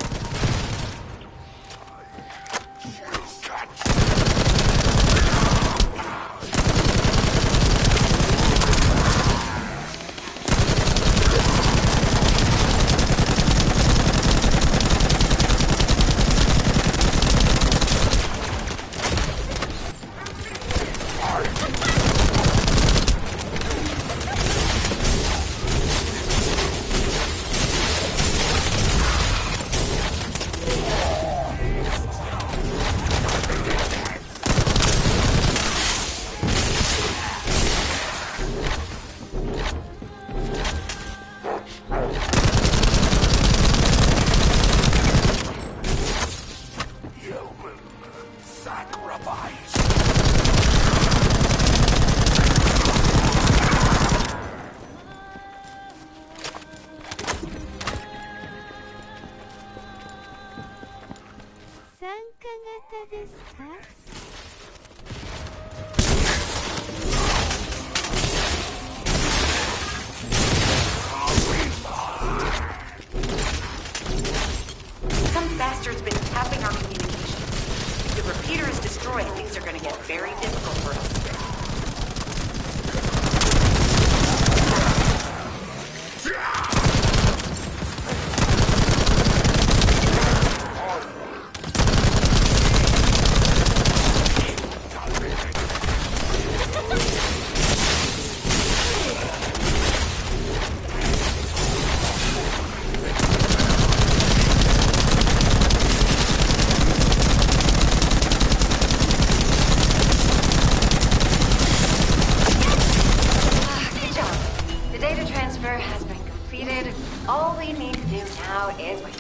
All we need to do now is wait.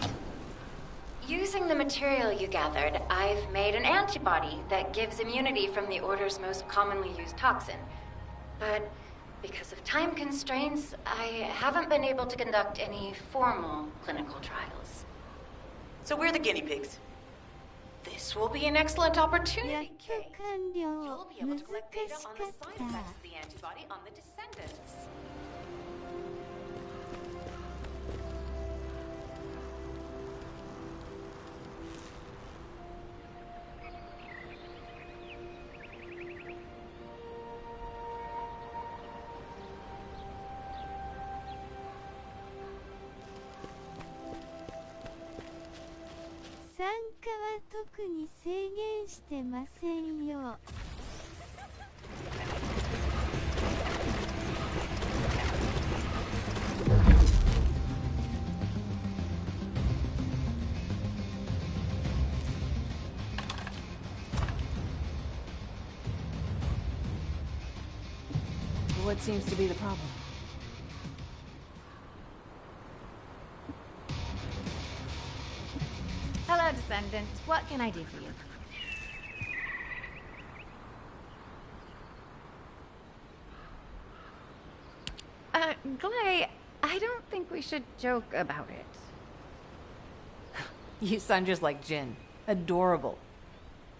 Using the material you gathered, I've made an antibody that gives immunity from the Order's most commonly used toxin. But because of time constraints, I haven't been able to conduct any formal clinical trials. So we're the guinea pigs. This will be an excellent opportunity, Kate. You'll be able to collect data on the side effects of the antibody on the Descendants. What seems to be the problem? Hello, Descendant. What can I do for you? Glay, I don't think we should joke about it. You sound just like Jin. Adorable.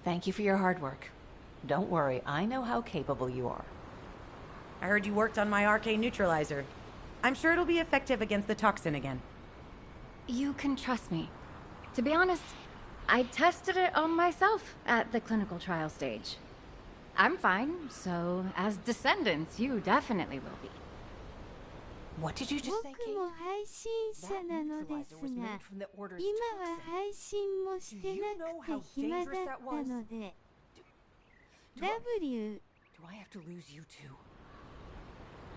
Thank you for your hard work. Don't worry, I know how capable you are. I heard you worked on my arcane neutralizer. I'm sure it'll be effective against the toxin again. You can trust me. To be honest, I tested it on myself at the clinical trial stage. I'm fine, so as Descendants, you definitely will be. What did you just say, Kate? 僕も配信者なのですが、今は配信もしてなくて暇だったので、W。 Do I have to lose you too?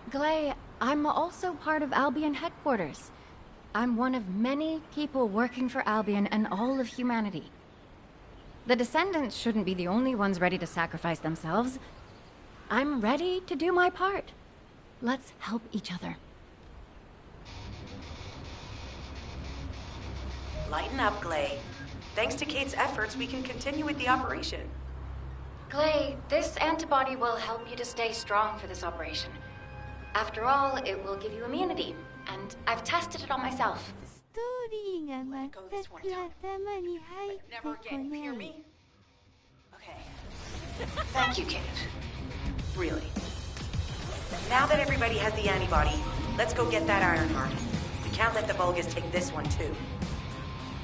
Glay, I'm also part of Albion headquarters. I'm one of many people working for Albion and all of humanity. The Descendants shouldn't be the only ones ready to sacrifice themselves. I'm ready to do my part. Let's help each other. Lighten up, Glay. Thanks to Kate's efforts, we can continue with the operation. Glay, this antibody will help you to stay strong for this operation. After all, it will give you immunity, and I've tested it on myself. ストーリーが全く頭に入ってこない。 Okay. Thank you, Kate. Really. Now that everybody has the antibody, let's go get that Ironheart. We can't let the Vulgus take this one, too.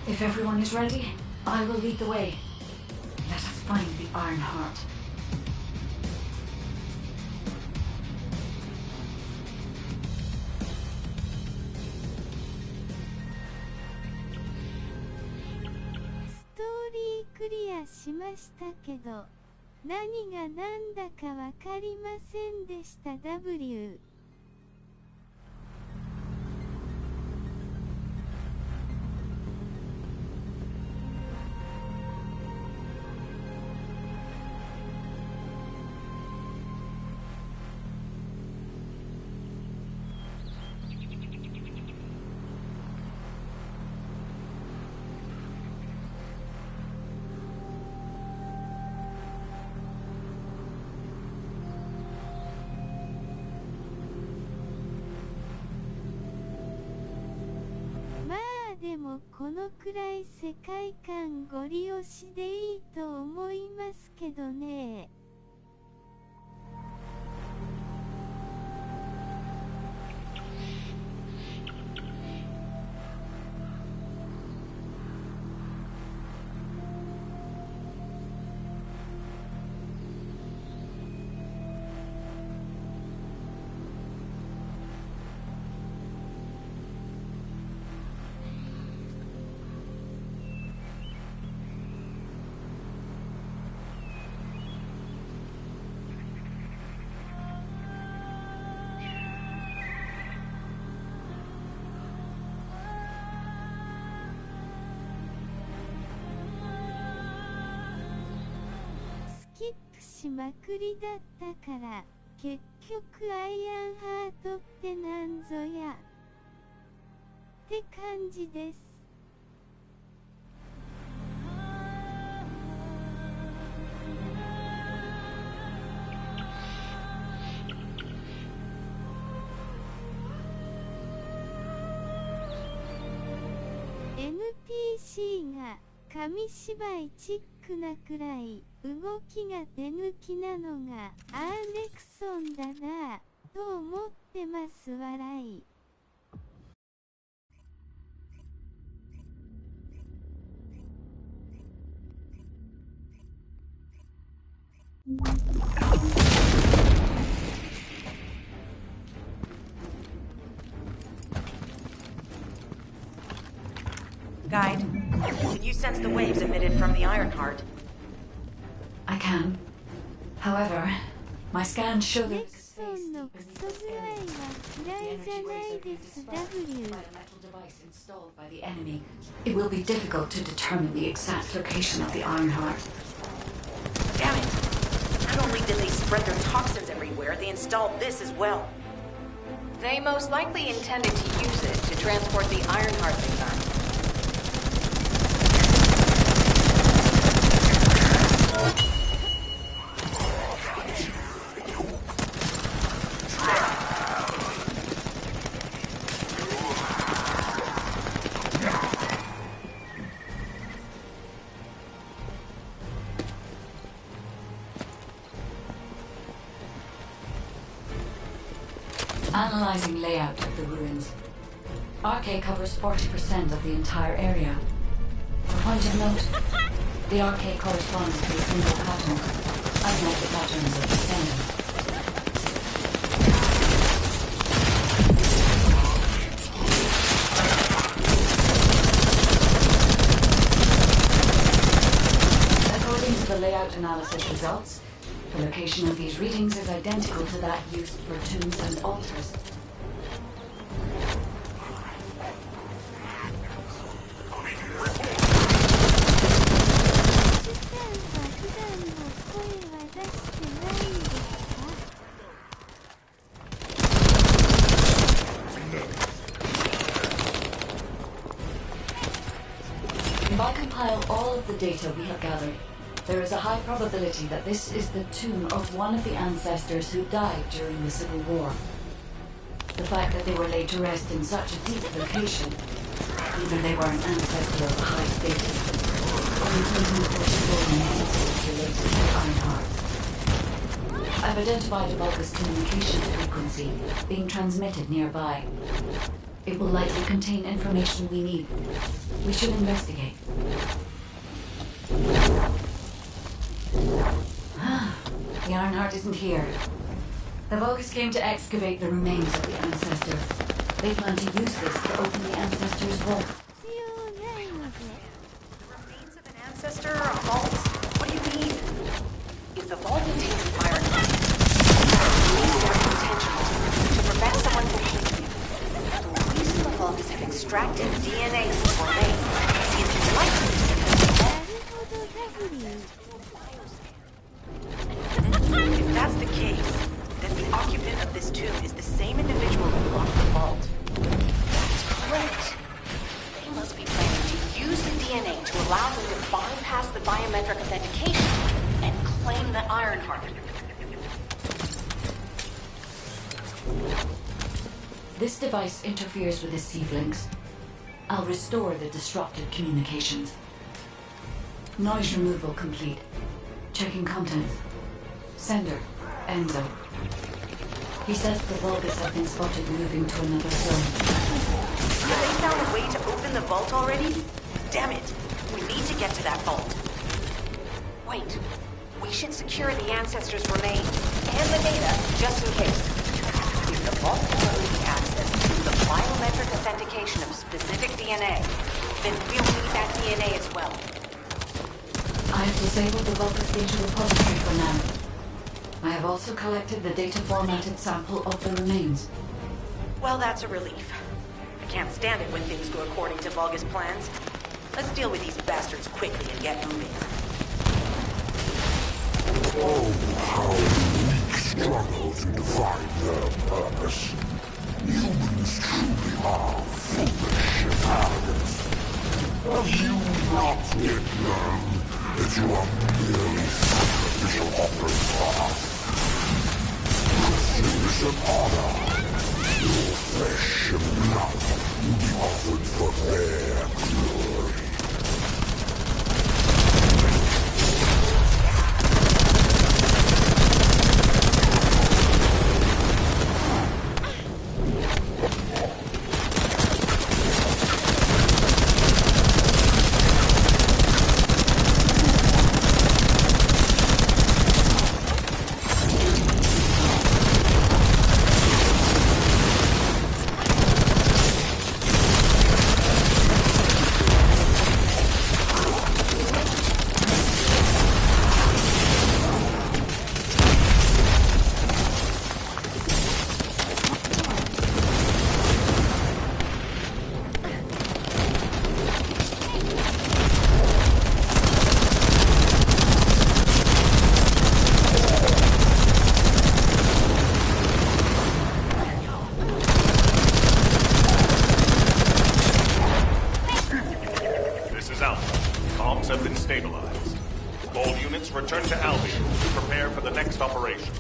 If everyone is ready, I will lead the way. Let us find the Ironheart. Story クリアしましたけど、何が何だかわかりませんでした。W。 でもこのくらい世界観ご利用しでいいと思いますけどね。スキップしまくりだったから結局アイアンハートってなんぞや。って感じです。NPC が紙芝居チックなくらい動きが手抜きなのがアーネクソンだなぁと思ってます笑い。Guide, can you sense the waves emitted from the Ironheart? I can. However, my scans show that ソンのクソ具合は嫌いじゃないです W。 installed by the enemy. It will be difficult to determine the exact location of the Ironheart. Damn it! Not only did they spread their toxins everywhere, they installed this as well. They most likely intended to use it to transport the Ironheart they found. Analyzing layout of the ruins. RK covers 40% of the entire area. For point of note, the RK corresponds to a single pattern, unlike the patterns of Descendant. According to the layout analysis results, the location of these readings is identical to that used for tombs and altars. If I compile all of the data we have gathered, there is a high probability that this is the tomb of one of the ancestors who died during the Civil War. The fact that they were laid to rest in such a deep location, either they were an ancestor of a high status, or including the possible remains related to the Ironheart. I've identified a Vulgus communication frequency being transmitted nearby. It will likely contain information we need. We should investigate. The Ironheart isn't here. The Vulgus came to excavate the remains of the ancestor. They plan to use this to open the ancestor's vault. The remains of an ancestor, a vault? What do you mean? If the vault contains the Ironheart, they're intentional to prevent someone from taking it. The reason the Vulgus have extracted DNA from remains is likely If that's the case, then the occupant of this tomb is the same individual who locked the vault. That's correct. They must be planning to use the DNA to allow them to bypass the biometric authentication and claim the Ironheart. This device interferes with the Sieve links. I'll restore the disrupted communications. Noise removal complete. Checking contents. Sender, Enzo. He says the Vulgus have been spotted moving to another zone. Have they found a way to open the vault already? Damn it! We need to get to that vault. Wait. We should secure the ancestors' remains and the data just in case. If the vault can only be accessed through the biometric authentication of specific DNA, then we'll need that DNA as well. I have disabled the Vulgus data repository for now. I have also collected the data formatted sample of the remains. Well, that's a relief. I can't stand it when things go according to Vulgus plans. Let's deal with these bastards quickly and get moving. Oh, how weak struggle to define their purpose. Humans truly are foolish. Have you not yet learned that you are merely sacrificial offerings for us? With service and honor, your flesh and blood will be offered for their glory. Return to Albion to prepare for the next operation.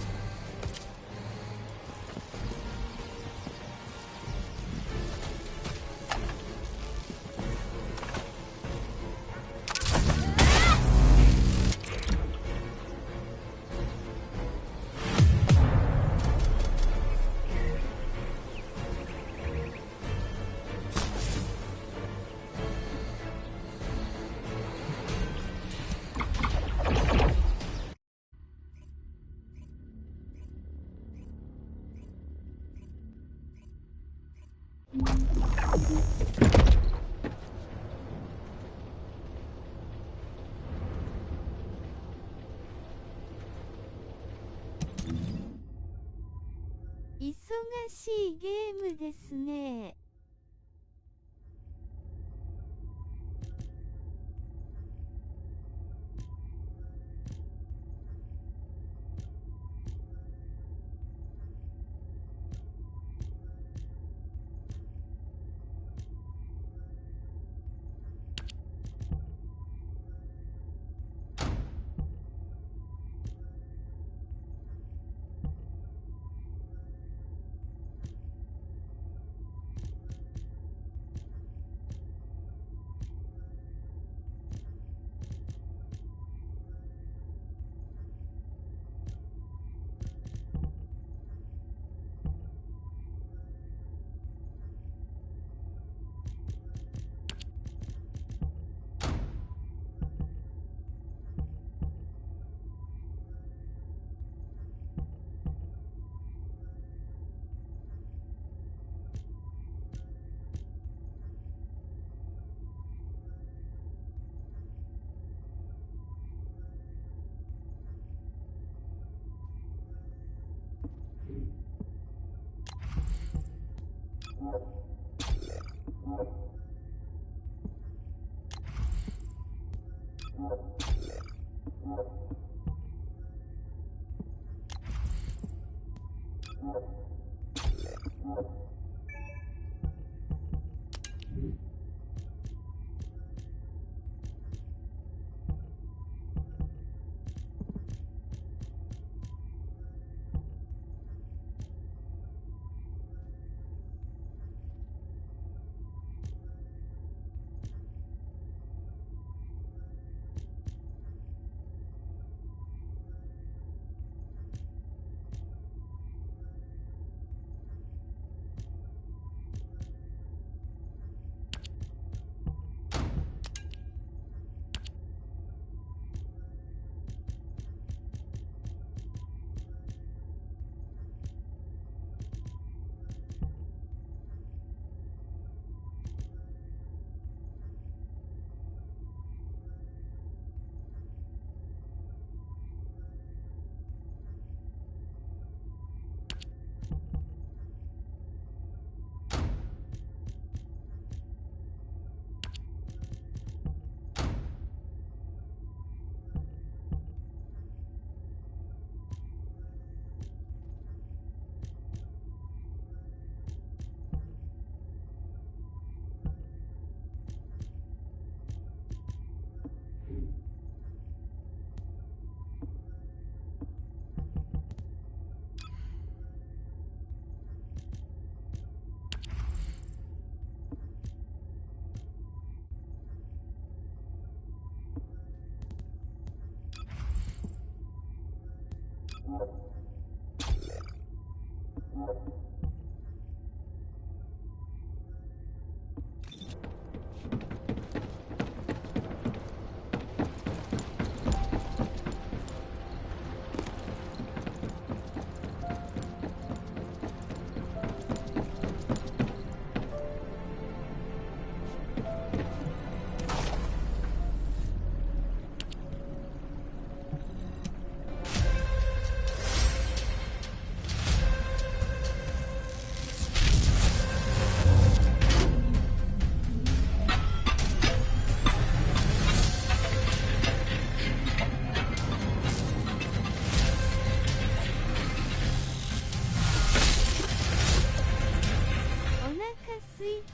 忙しいゲームですね。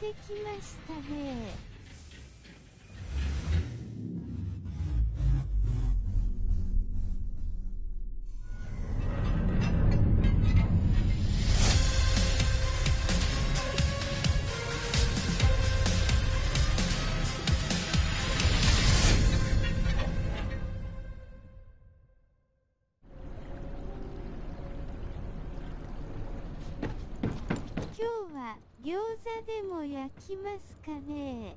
てきましたね。餃子でも焼きますかね。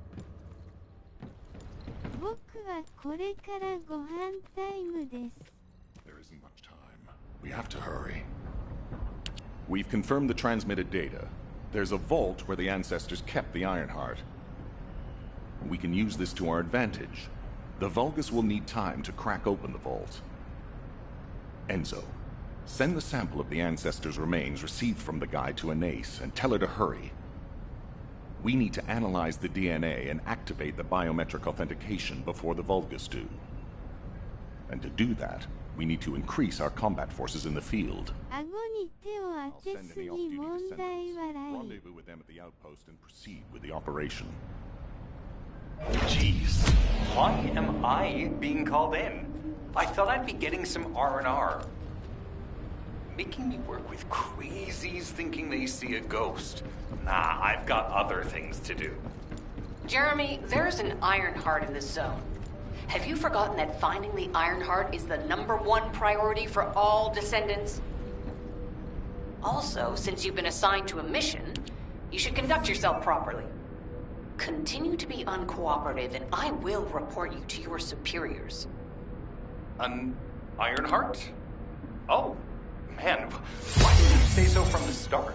僕はこれからご飯タイムです。 There isn't much time. We have to hurry. We've confirmed the transmitted data. There's a vault where the ancestors kept the Ironheart. We can use this to our advantage. The Vulgus will need time to crack open the vault. Enzo, send the sample of the ancestors' remains received from the guy to Anais and tell her to hurry. We need to analyze the DNA and activate the biometric authentication before the Vulgus do. And to do that, we need to increase our combat forces in the field. I'll send any off-duty descendants, rendezvous with them at the outpost and proceed with the operation. Jeez, why am I being called in? I thought I'd be getting some R&R. Making me work with crazies thinking they see a ghost. Nah, I've got other things to do. Jeremy, there's an Ironheart in this zone. Have you forgotten that finding the Ironheart is the #1 priority for all descendants? Also, since you've been assigned to a mission, you should conduct yourself properly. Continue to be uncooperative and I will report you to your superiors. An Ironheart? Oh. Man, why didn't you say so from the start?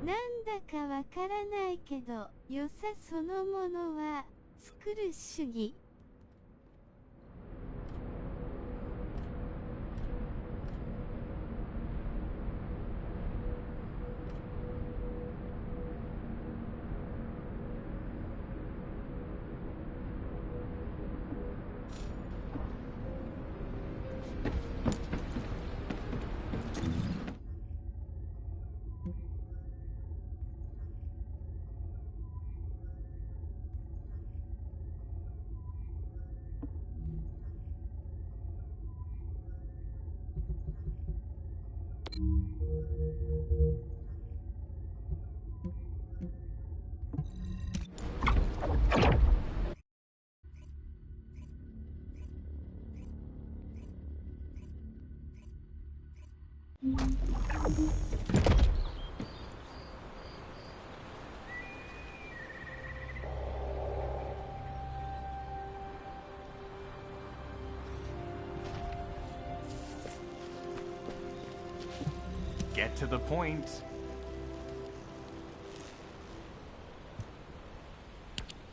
なんだかわからないけど、良さそのものは作る主義。Get to the point.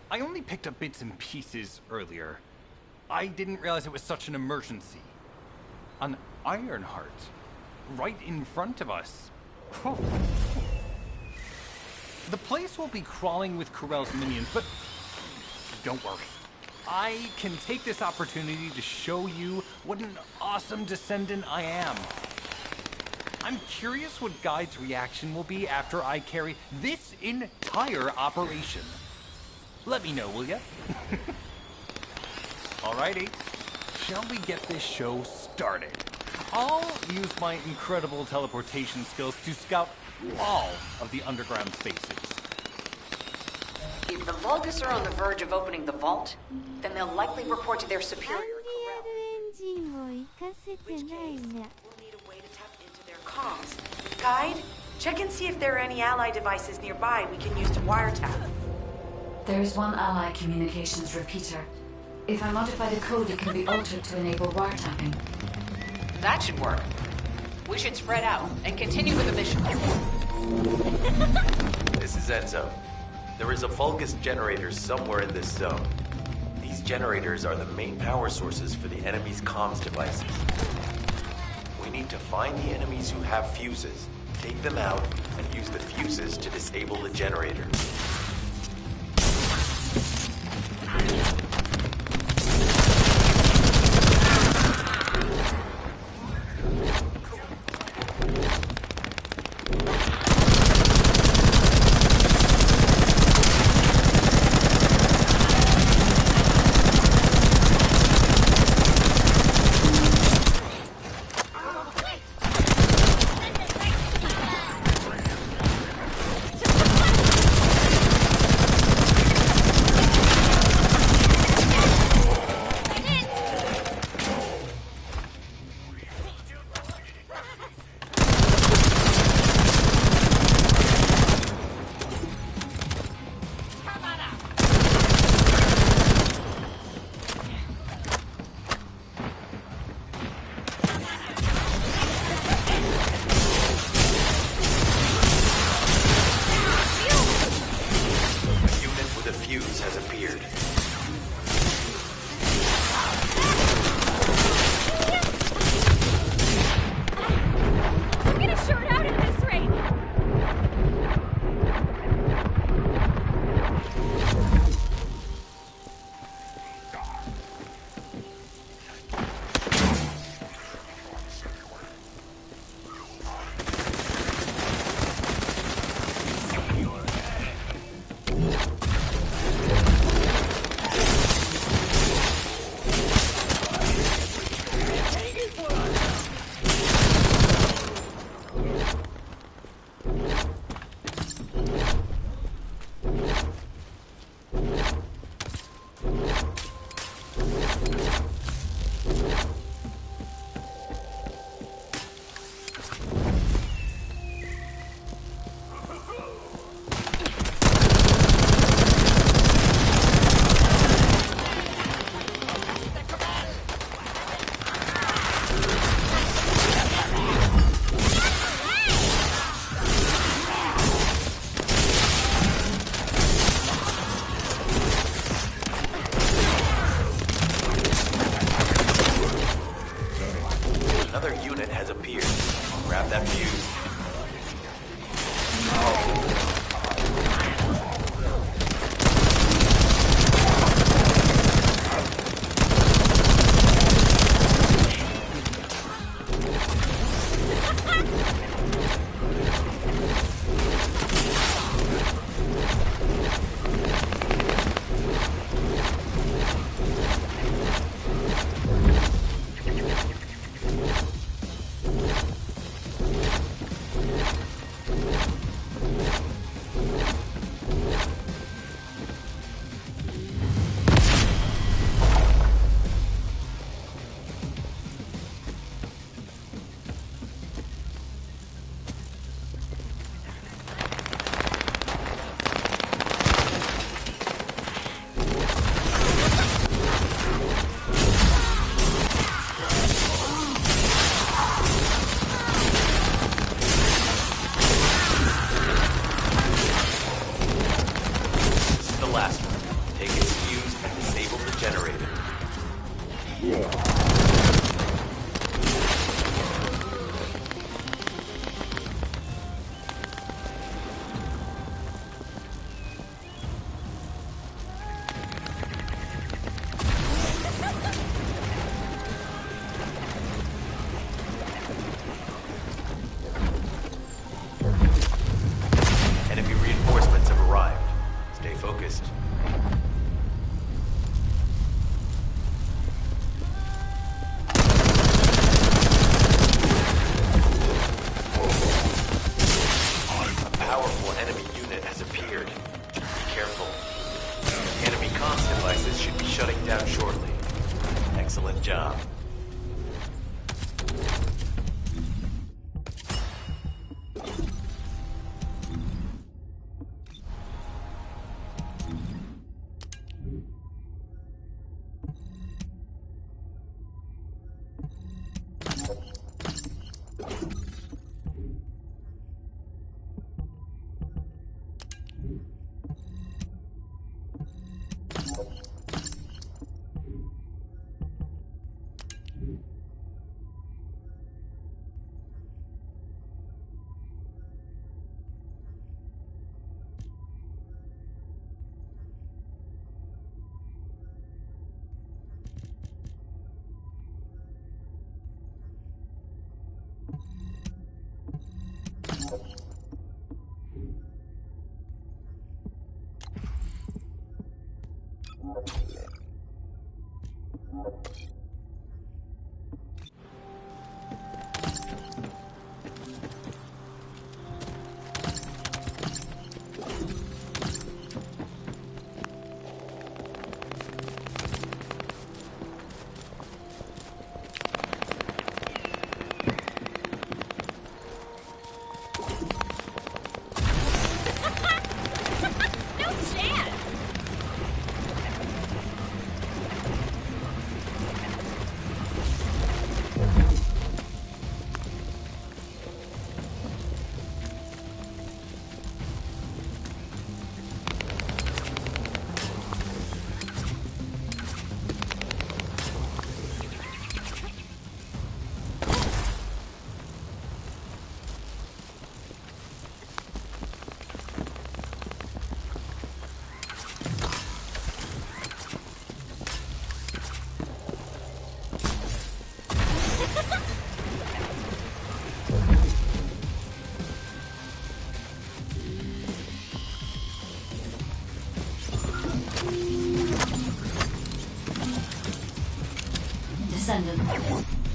I only picked up bits and pieces earlier. I didn't realize it was such an emergency. An Ironheart. Right in front of us. The place will be crawling with Corell's minions, but don't worry. I can take this opportunity to show you what an awesome descendant I am. I'm curious what Guide's reaction will be after I carry this entire operation. Let me know, will ya? Alrighty, shall we get this show started? I'll use my incredible teleportation skills to scout all of the underground spaces. If the Vulgus are on the verge of opening the vault, then they'll likely report to their superiorエンジンを活かせてないな。Comms. Guide, check and see if there are any ally devices nearby we can use to wiretap. There is one ally communications repeater. If I modify the code, it can be altered to enable wiretapping. That should work. We should spread out and continue with the mission. This is Enzo. There is a Vulgus generator somewhere in this zone. These generators are the main power sources for the enemy's comms devices. We need to find the enemies who have fuses, take them out, and use the fuses to disable the generator.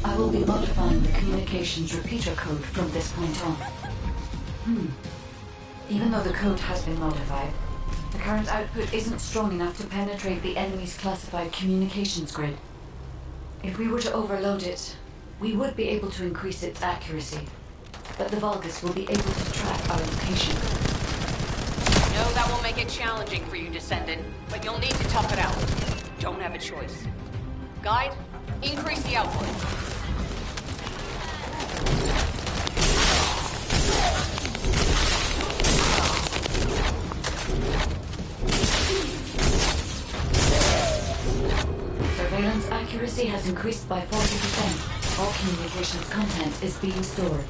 I will be modifying the communications repeater code from this point on. Even though the code has been modified, the current output isn't strong enough to penetrate the enemy's classified communications grid. If we were to overload it, we would be able to increase its accuracy, but the Vulgus will be able to track our location. I know that will make it challenging for you, Descendant, but you'll need to tough it out. Don't have a choice. Guide, increase the output. Surveillance accuracy has increased by 40%. All communications content is being stored.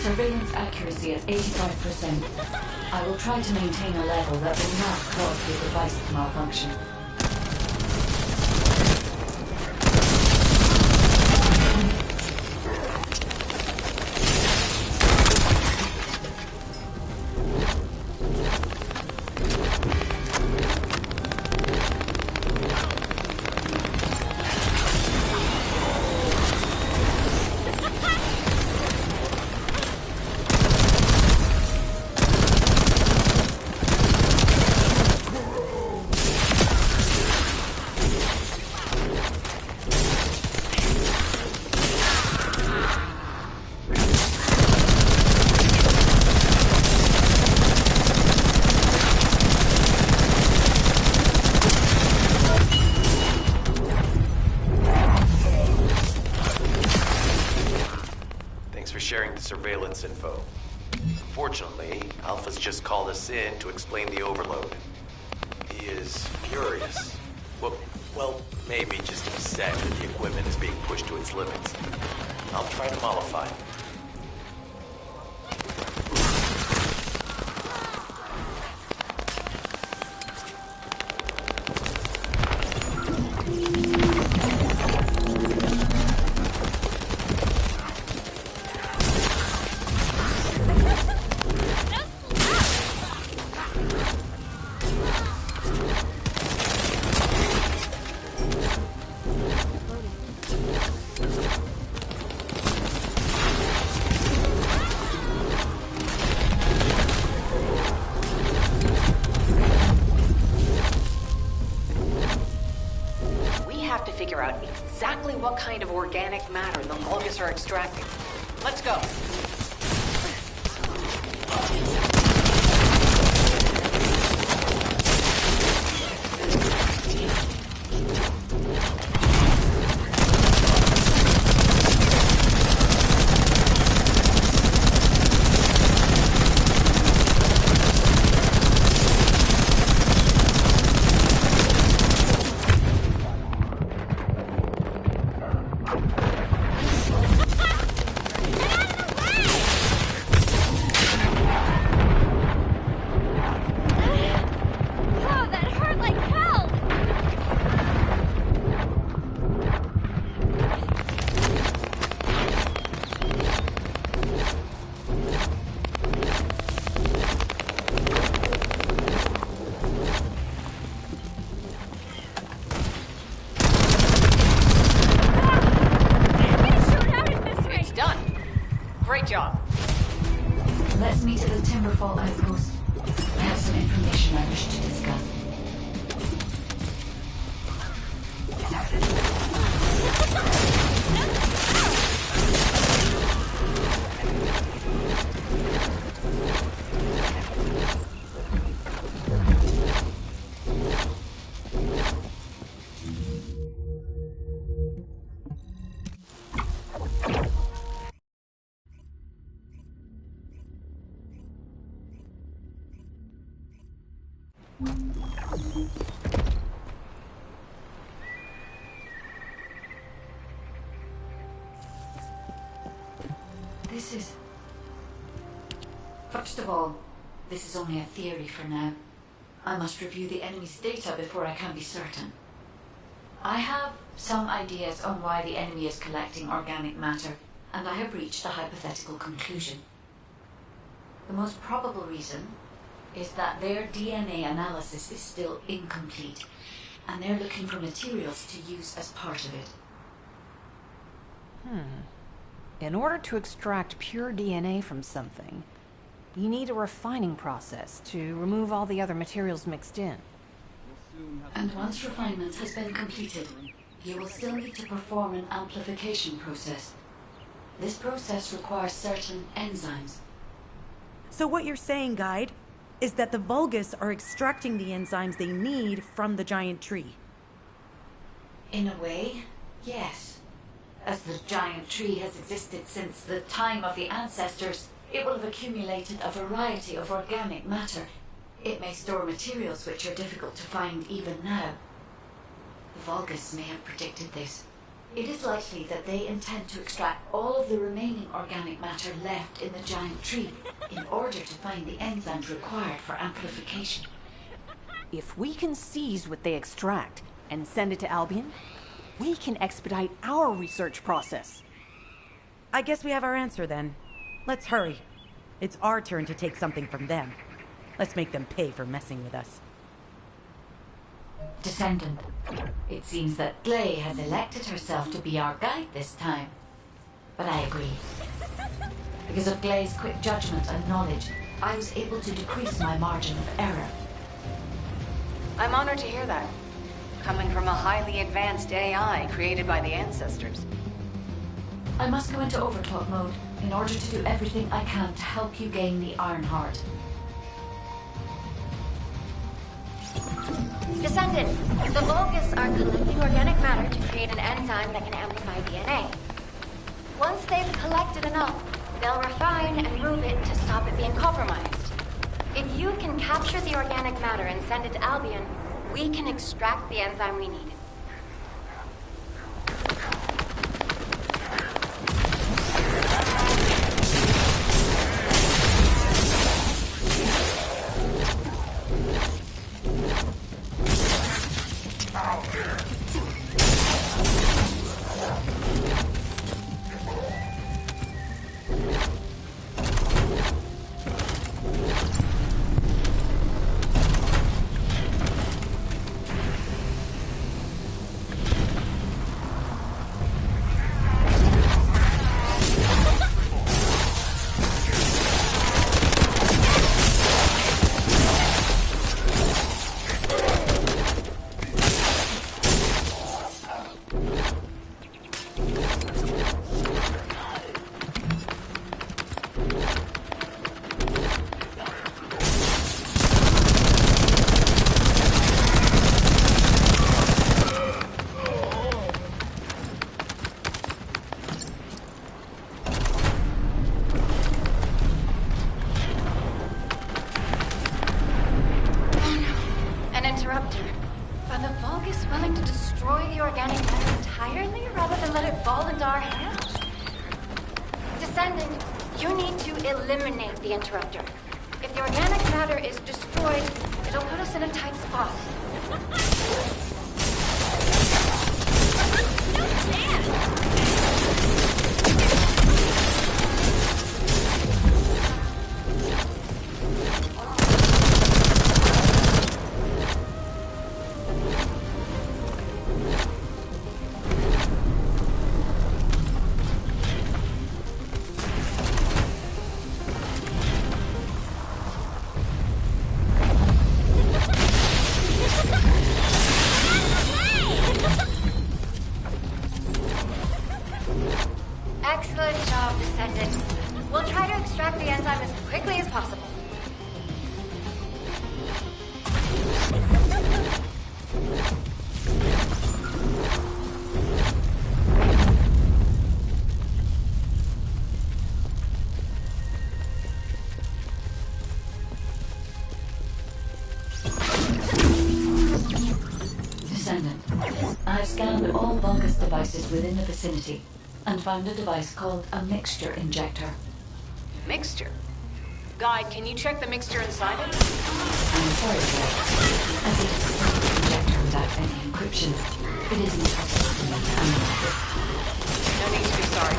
Surveillance accuracy at 85%. I will try to maintain a level that will not cause the device to malfunction. Sharing the surveillance info. Fortunately, Alpha's just called us in to explain the overload. He is furious. Well, maybe just upset that the equipment is being pushed to its limits. I'll try to mollify him. Exactly what kind of organic matter the Vulgus are extracting. Let's go. Great job. Let's meet at the Timberfall outpost. I have some information I wish to discuss. First of all, this is only a theory for now. I must review the enemy's data before I can be certain. I have some ideas on why the enemy is collecting organic matter, and I have reached a hypothetical conclusion. The most probable reason is that their DNA analysis is still incomplete, and they're looking for materials to use as part of it. In order to extract pure DNA from something, you need a refining process to remove all the other materials mixed in. And once refinement has been completed, you will still need to perform an amplification process. This process requires certain enzymes. So what you're saying, Guide, is that the Vulgus are extracting the enzymes they need from the giant tree. In a way, yes. As the giant tree has existed since the time of the ancestors, it will have accumulated a variety of organic matter. It may store materials which are difficult to find even now. The Vulgus may have predicted this. It is likely that they intend to extract all of the remaining organic matter left in the giant tree in order to find the enzymes required for amplification. If we can seize what they extract and send it to Albion, we can expedite our research process. I guess we have our answer then. Let's hurry. It's our turn to take something from them. Let's make them pay for messing with us. Descendant, it seems that Glay has elected herself to be our guide this time. But I agree. Because of Glay's quick judgment and knowledge, I was able to decrease my margin of error. I'm honored to hear that. Coming from a highly advanced AI created by the ancestors. I must go into overtalk mode in order to do everything I can to help you gain the Iron Heart. Descendant, the Vulgus are collecting organic matter to create an enzyme that can amplify DNA. Once they've collected enough, they'll refine and move it to stop it being compromised. If you can capture the organic matter and send it to Albion, we can extract the enzyme we need. Eliminate the interrupter. If the organic matter is destroyed, it'll put us in a tight spot. No chance! Excellent job, Descendant. We'll try to extract the enzyme as quickly as possible. Descendant, I've scanned all Vulgus devices within the vicinity and found a device called a mixture injector. Mixture? Guide, can you check the mixture inside it? I'm sorry, sir. As it is a projector without any encryption, it isn't possible for me to analyze it. No need to be sorry.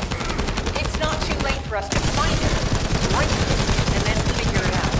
It's not too late for us to find it, break it, and then figure it out.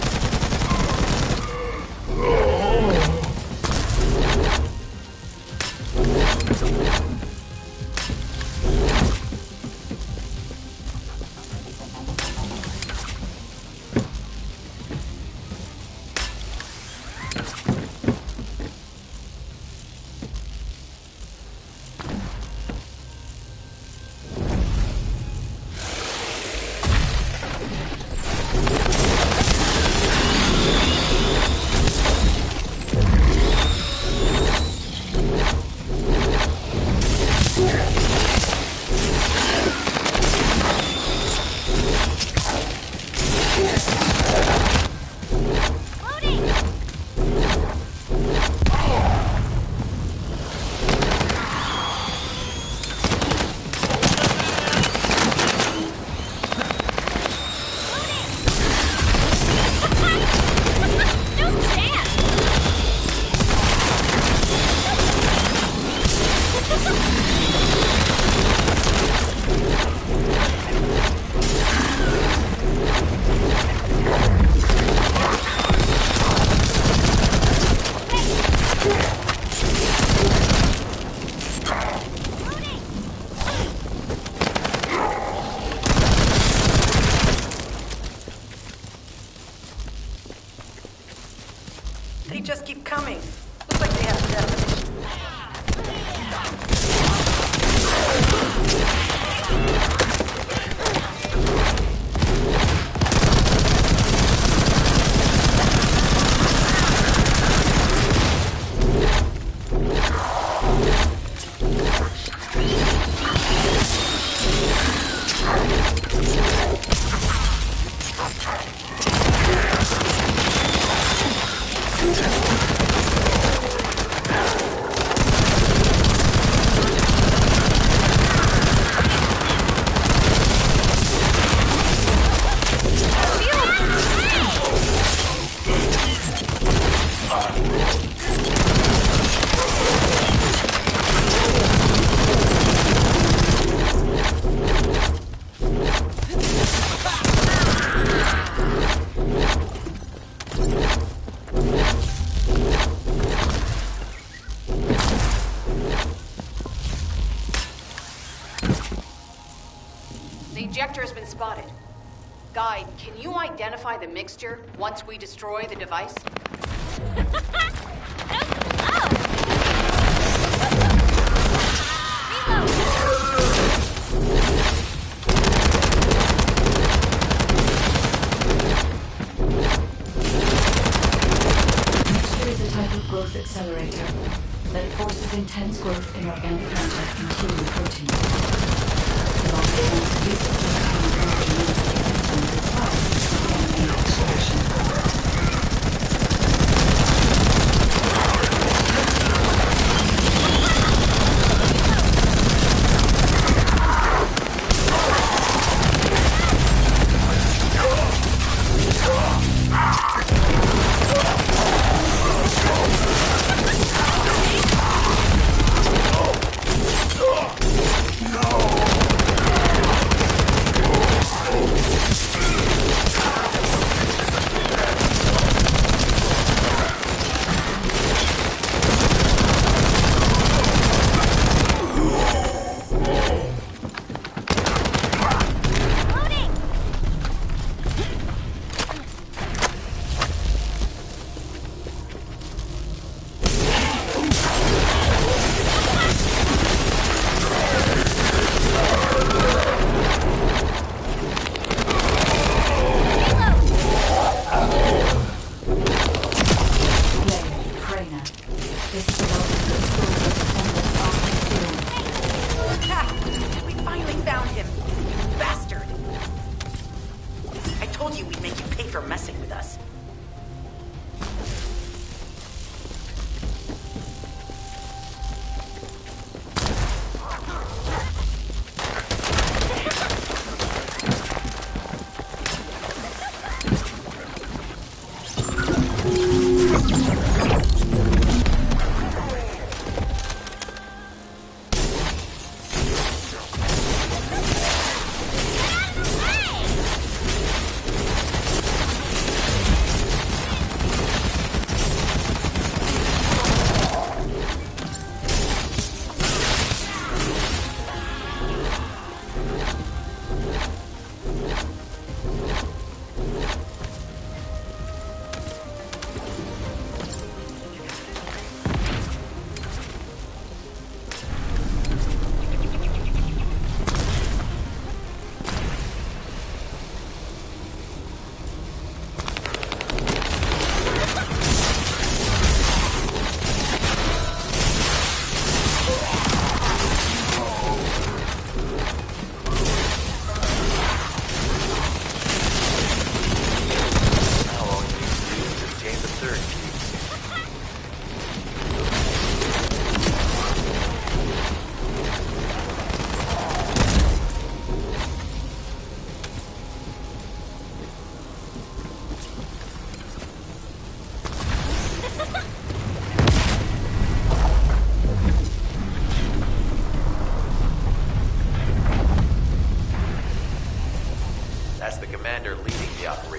They just keep coming. Looks like they have some definition. The ejector has been spotted. Guide, can you identify the mixture once we destroy the device? Mixture is a type of growth accelerator that forces intense growth in organic matter, including protein. The longer the use of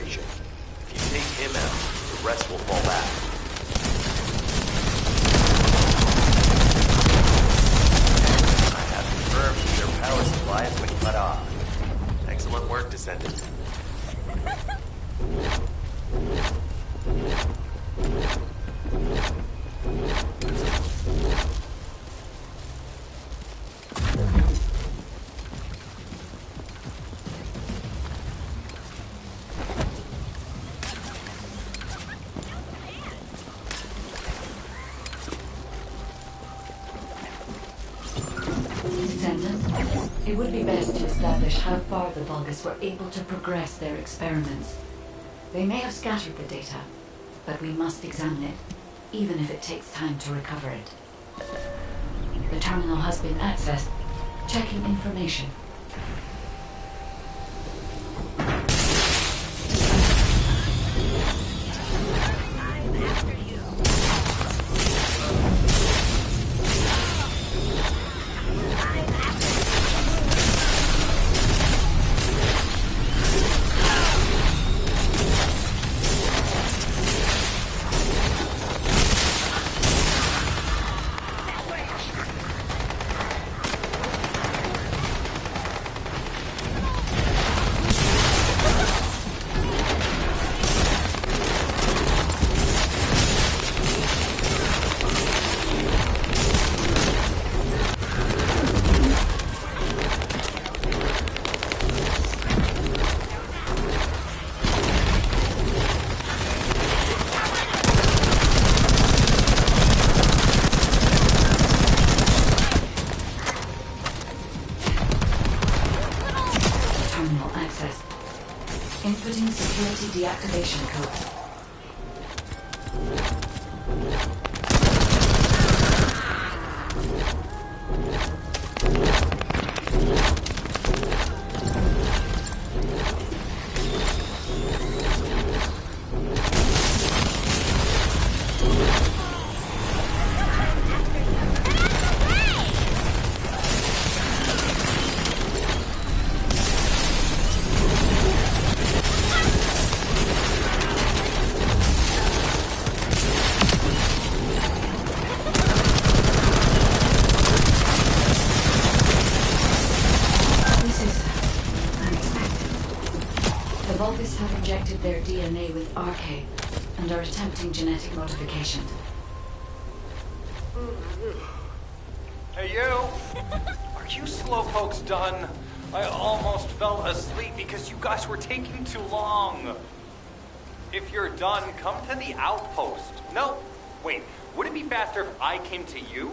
operation. If you take him out, the rest will fall back. I have confirmed their power supply has been cut off. Excellent work, Descendant. Descendant, it would be best to establish how far the Vulgus were able to progress their experiments. They may have scattered the data, but we must examine it, even if it takes time to recover it. The terminal has been accessed. Checking information. Inputting security deactivation code. Their DNA with RK and are attempting genetic modification. Hey, you! Are you slowpokes done? I almost fell asleep because you guys were taking too long. If you're done, come to the outpost. No, wait, would it be faster if I came to you?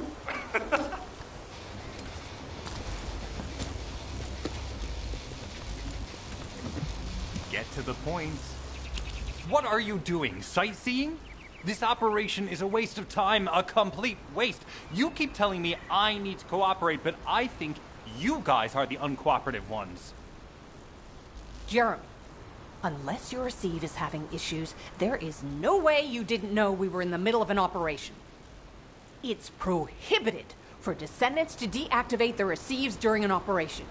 Get to the point. What are you doing? Sightseeing? This operation is a waste of time, a complete waste. You keep telling me I need to cooperate, but I think you guys are the uncooperative ones. Jeremy, unless your receive is having issues, there is no way you didn't know we were in the middle of an operation. It's prohibited for Descendants to deactivate the receives during an operation.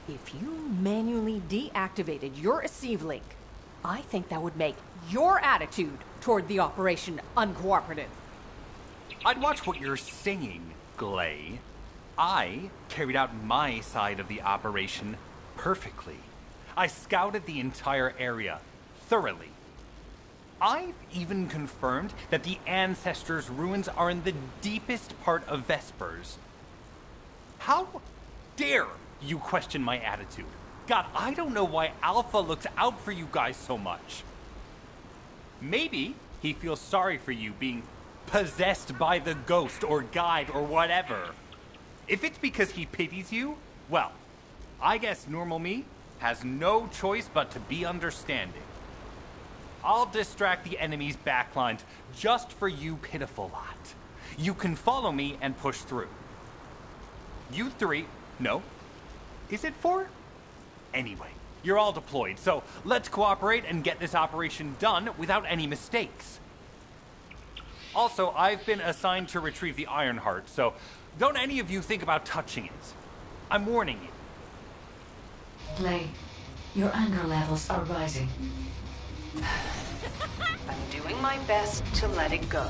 If you manually deactivated your receive link, I think that would make your attitude toward the operation uncooperative. I'd watch what you're saying, Glay. I carried out my side of the operation perfectly. I scouted the entire area thoroughly. I've even confirmed that the Ancestors' ruins are in the deepest part of Vespers. How dare you question my attitude? God, I don't know why Alpha looks out for you guys so much. Maybe he feels sorry for you being possessed by the ghost or guide or whatever. If it's because he pities you, well, I guess normal me has no choice but to be understanding. I'll distract the enemy's backlines just for you pitiful lot. You can follow me and push through. You three, no. Is it four? Anyway, you're all deployed, so let's cooperate and get this operation done without any mistakes. Also, I've been assigned to retrieve the Ironheart, so don't any of you think about touching it. I'm warning you. Glay, your anger levels are rising. I'm doing my best to let it go.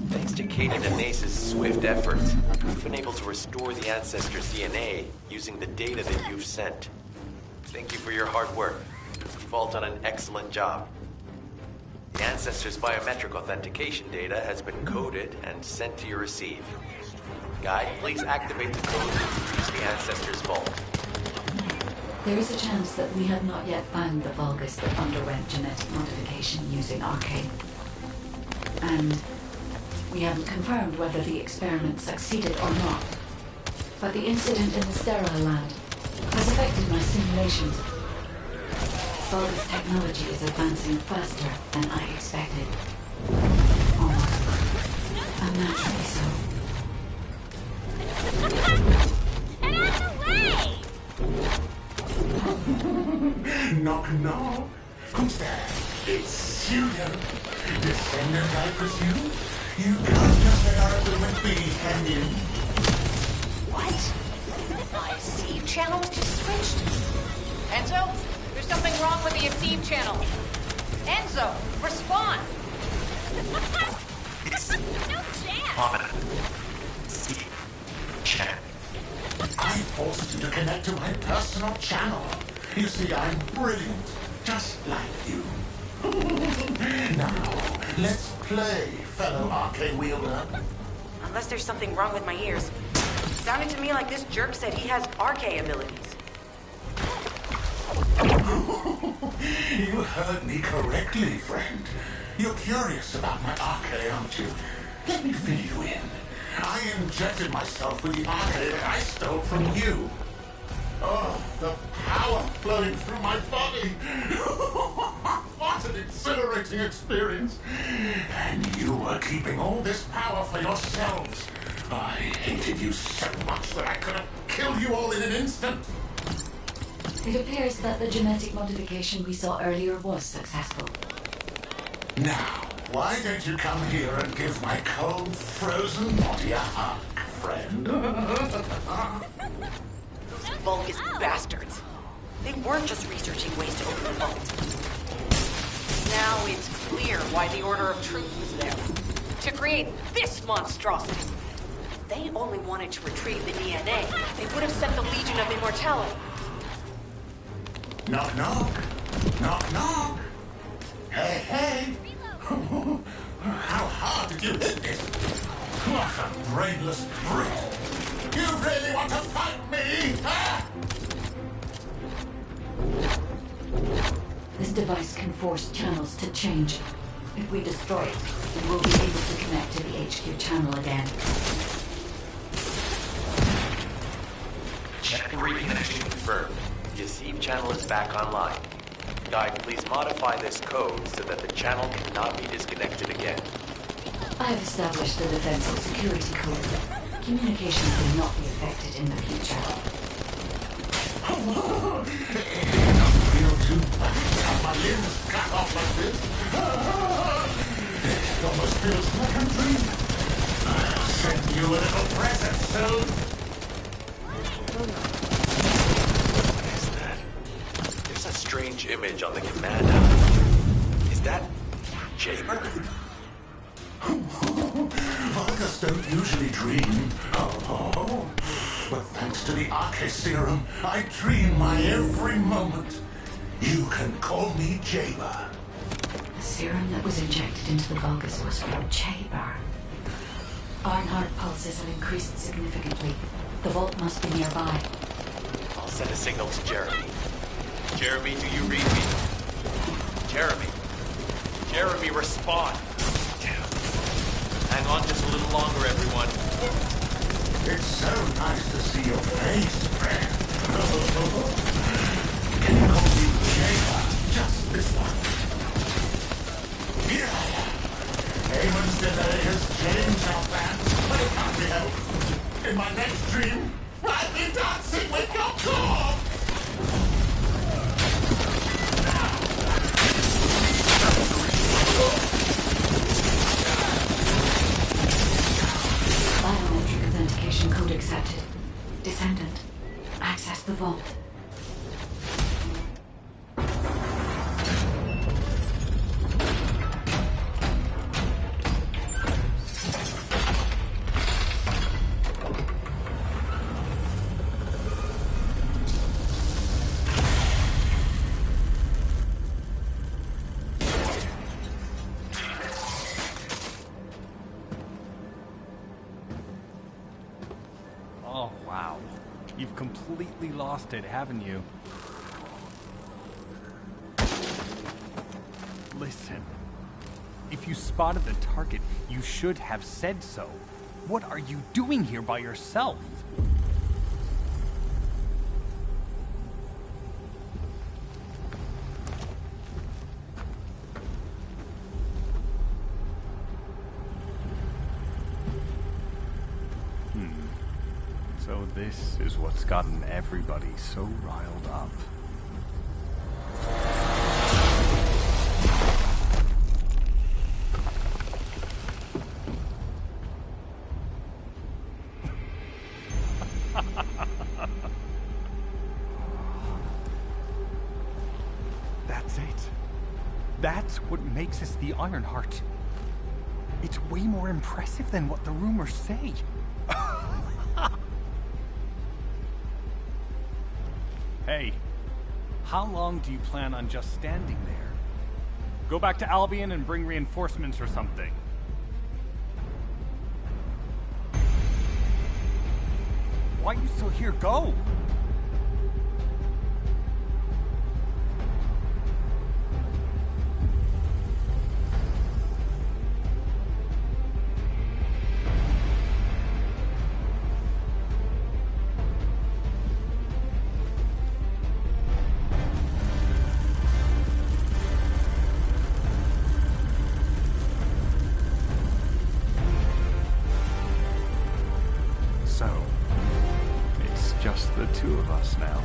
Thanks to Kaden and Nace's swift efforts, we've been able to restore the Ancestors' DNA using the data that you've sent. Thank you for your hard work. You've all done an excellent job. The Ancestors' biometric authentication data has been coded and sent to your receive. Guide, please activate the code to reach the Ancestors' vault. There is a chance that we have not yet found the Vulgus that underwent genetic modification using Arcane. And we haven't confirmed whether the experiment succeeded or not. But the incident in the sterile land has affected my simulations. Vulgus technology is advancing faster than I expected. Almost unnaturally so. Get out of the way! Knock, knock. Who's there? It's Pseudo. Descendant, I presume? You can't just let our equipment be, can you? What? My receive channel just switched? Enzo? There's something wrong with the receive channel. Enzo, respond! No chance! I forced you to connect to my personal channel. You see, I'm brilliant, just like you. Now, let's play, fellow arcane wielder. Unless there's something wrong with my ears. Sounded to me like this jerk said he has arcane abilities. You heard me correctly, friend. You're curious about my arcane, aren't you? Let me fill you in. I injected myself with the arcane that I stole from you. Oh, the power flowing through my body. What an exhilarating experience. And you were keeping all this power for yourselves. I hated you so much that I could have killed you all in an instant. It appears that the genetic modification we saw earlier was successful. Now, why don't you come here and give my cold, frozen body a hug, friend? Those Vulgus bastards. They weren't just researching ways to open the vault. Now it's clear why the Order of Truth was there. To create this monstrosity. If they only wanted to retrieve the DNA, they would have sent the Legion of Immortality. Knock, knock. Knock, knock. Hey, hey. How hard did you hit this? What a brainless brute. You really want to fight me, huh? This device can force channels to change. If we destroy it, we will be able to connect to the HQ channel again. Check reconnection confirmed. The receive channel is back online. Guide, please modify this code so that the channel cannot be disconnected again. I have established the defensive security code. Communications will not be affected in the future. It doesn't feel too bad to have my limbs cut off like this. It almost feels like I'm dreaming. I'll send you a little present soon. There's a strange image on the command app. Is that Jaber? Vulgus don't usually dream. Oh, but thanks to the Arche Serum, I dream my every moment. You can call me Jaber. The serum that was injected into the Vulgus was from Jaber. Ironheart pulses have increased significantly. The vault must be nearby. I'll send a signal to Jeremy. Jeremy, do you read me? Jeremy. Jeremy, respond. Damn. Hang on just a little longer, everyone. It's so nice to see your face, friend. Can you call me Jaber? Just this one. Here I am. Eamon's delay has changed our in my next dream, I'll be dancing with your corpse! Biometric authentication code accepted. Descendant, access the vault. Oh, wow. You've completely lost it, haven't you? Listen. If you spotted the target, you should have said so. What are you doing here by yourself? So this is what's gotten everybody so riled up. That's it. That's what makes us the Ironheart. It's way more impressive than what the rumors say. Hey, how long do you plan on just standing there? Go back to Albion and bring reinforcements or something. Why are you still here? Go! So, it's just the two of us now.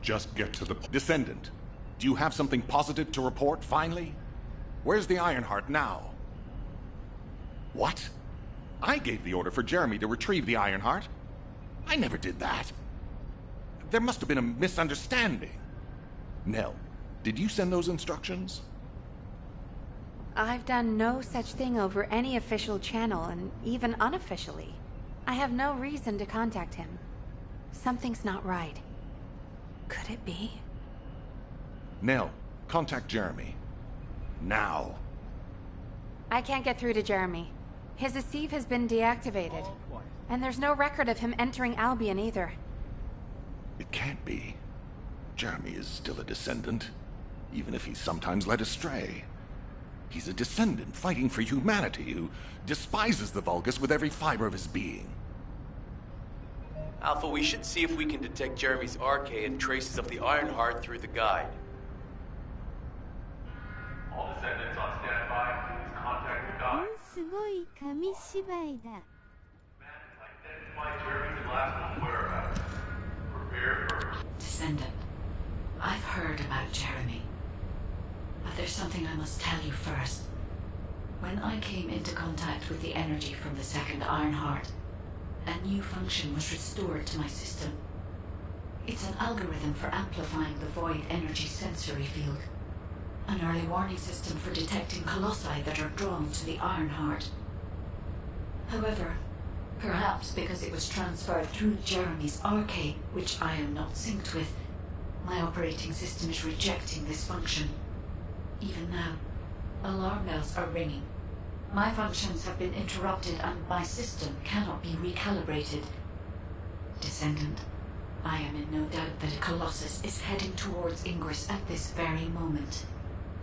just get to the... Descendant, do you have something positive to report, finally? Where's the Ironheart now? What? I gave the order for Jeremy to retrieve the Ironheart. I never did that. There must have been a misunderstanding. Nell, did you send those instructions? I've done no such thing over any official channel, and even unofficially. I have no reason to contact him. Something's not right. Could it be? Nell, contact Jeremy. Now. I can't get through to Jeremy. His Deceive has been deactivated. And there's no record of him entering Albion either. It can't be. Jeremy is still a Descendant, even if he's sometimes led astray. He's a Descendant fighting for humanity who despises the Vulgus with every fiber of his being. Alpha, we should see if we can detect Jeremy's arcade and traces of the Ironheart through the guide. All Descendants on standby. Please contact the guide. すごい紙芝居だ。Identify Jeremy's last known whereabouts. Prepare for... Descendant, I've heard about Jeremy. But there's something I must tell you first. When I came into contact with the energy from the second Ironheart, a new function was restored to my system. It's an algorithm for amplifying the void energy sensory field. An early warning system for detecting colossi that are drawn to the Ironheart. However, perhaps because it was transferred through Jeremy's arcade, which I am not synced with, my operating system is rejecting this function. Even now, alarm bells are ringing. My functions have been interrupted and my system cannot be recalibrated. Descendant, I am in no doubt that a Colossus is heading towards Ingress at this very moment.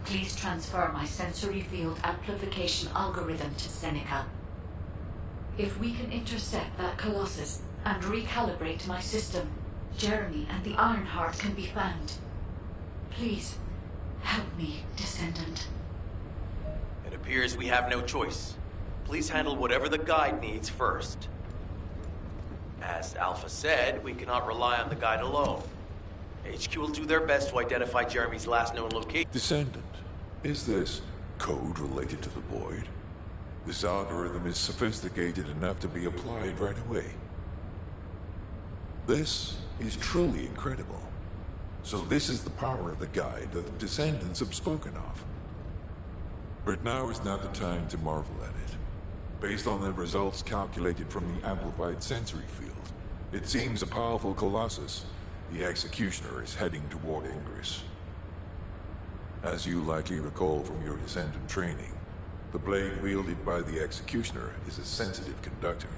Please transfer my sensory field amplification algorithm to Seneca. If we can intercept that Colossus and recalibrate my system, Jeremy and the Ironheart can be found. Please, help me, Descendant. It appears we have no choice. Please handle whatever the guide needs first. As Alpha said, we cannot rely on the guide alone. HQ will do their best to identify Jeremy's last known location. Descendant, is this code related to the Void? This algorithm is sophisticated enough to be applied right away. This is truly incredible. So this is the power of the guide that the Descendants have spoken of. But now is not the time to marvel at it. Based on the results calculated from the amplified sensory field, it seems a powerful Colossus, the Executioner, is heading toward Ingress. As you likely recall from your Descendant training, the blade wielded by the Executioner is a sensitive conductor.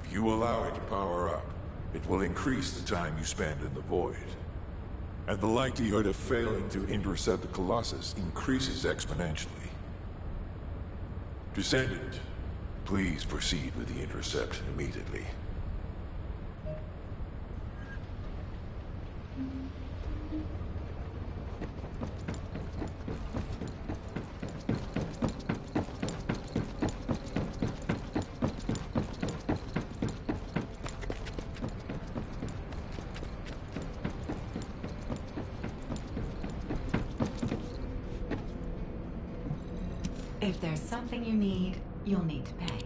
If you allow it to power up, it will increase the time you spend in the Void. And the likelihood of failing to intercept the Colossus increases exponentially. Descendant, please proceed with the intercept immediately. If there's something you need, you'll need to pay.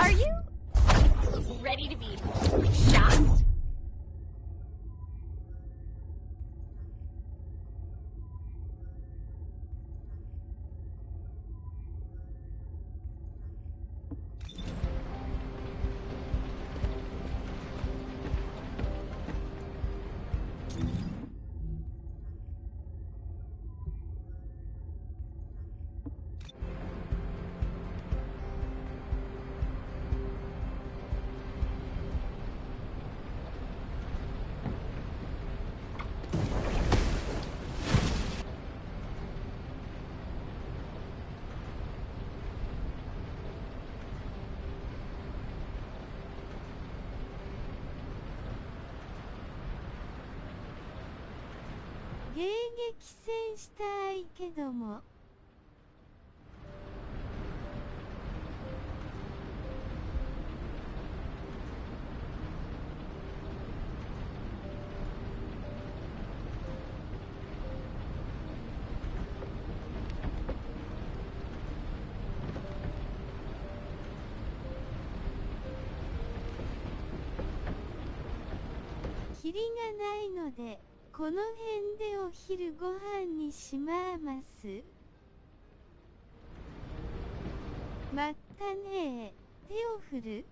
Are you ready to be shot?迎撃戦したいけども。キリがないのでこの辺でお昼ご飯にしまーます。まったねー。手を振る。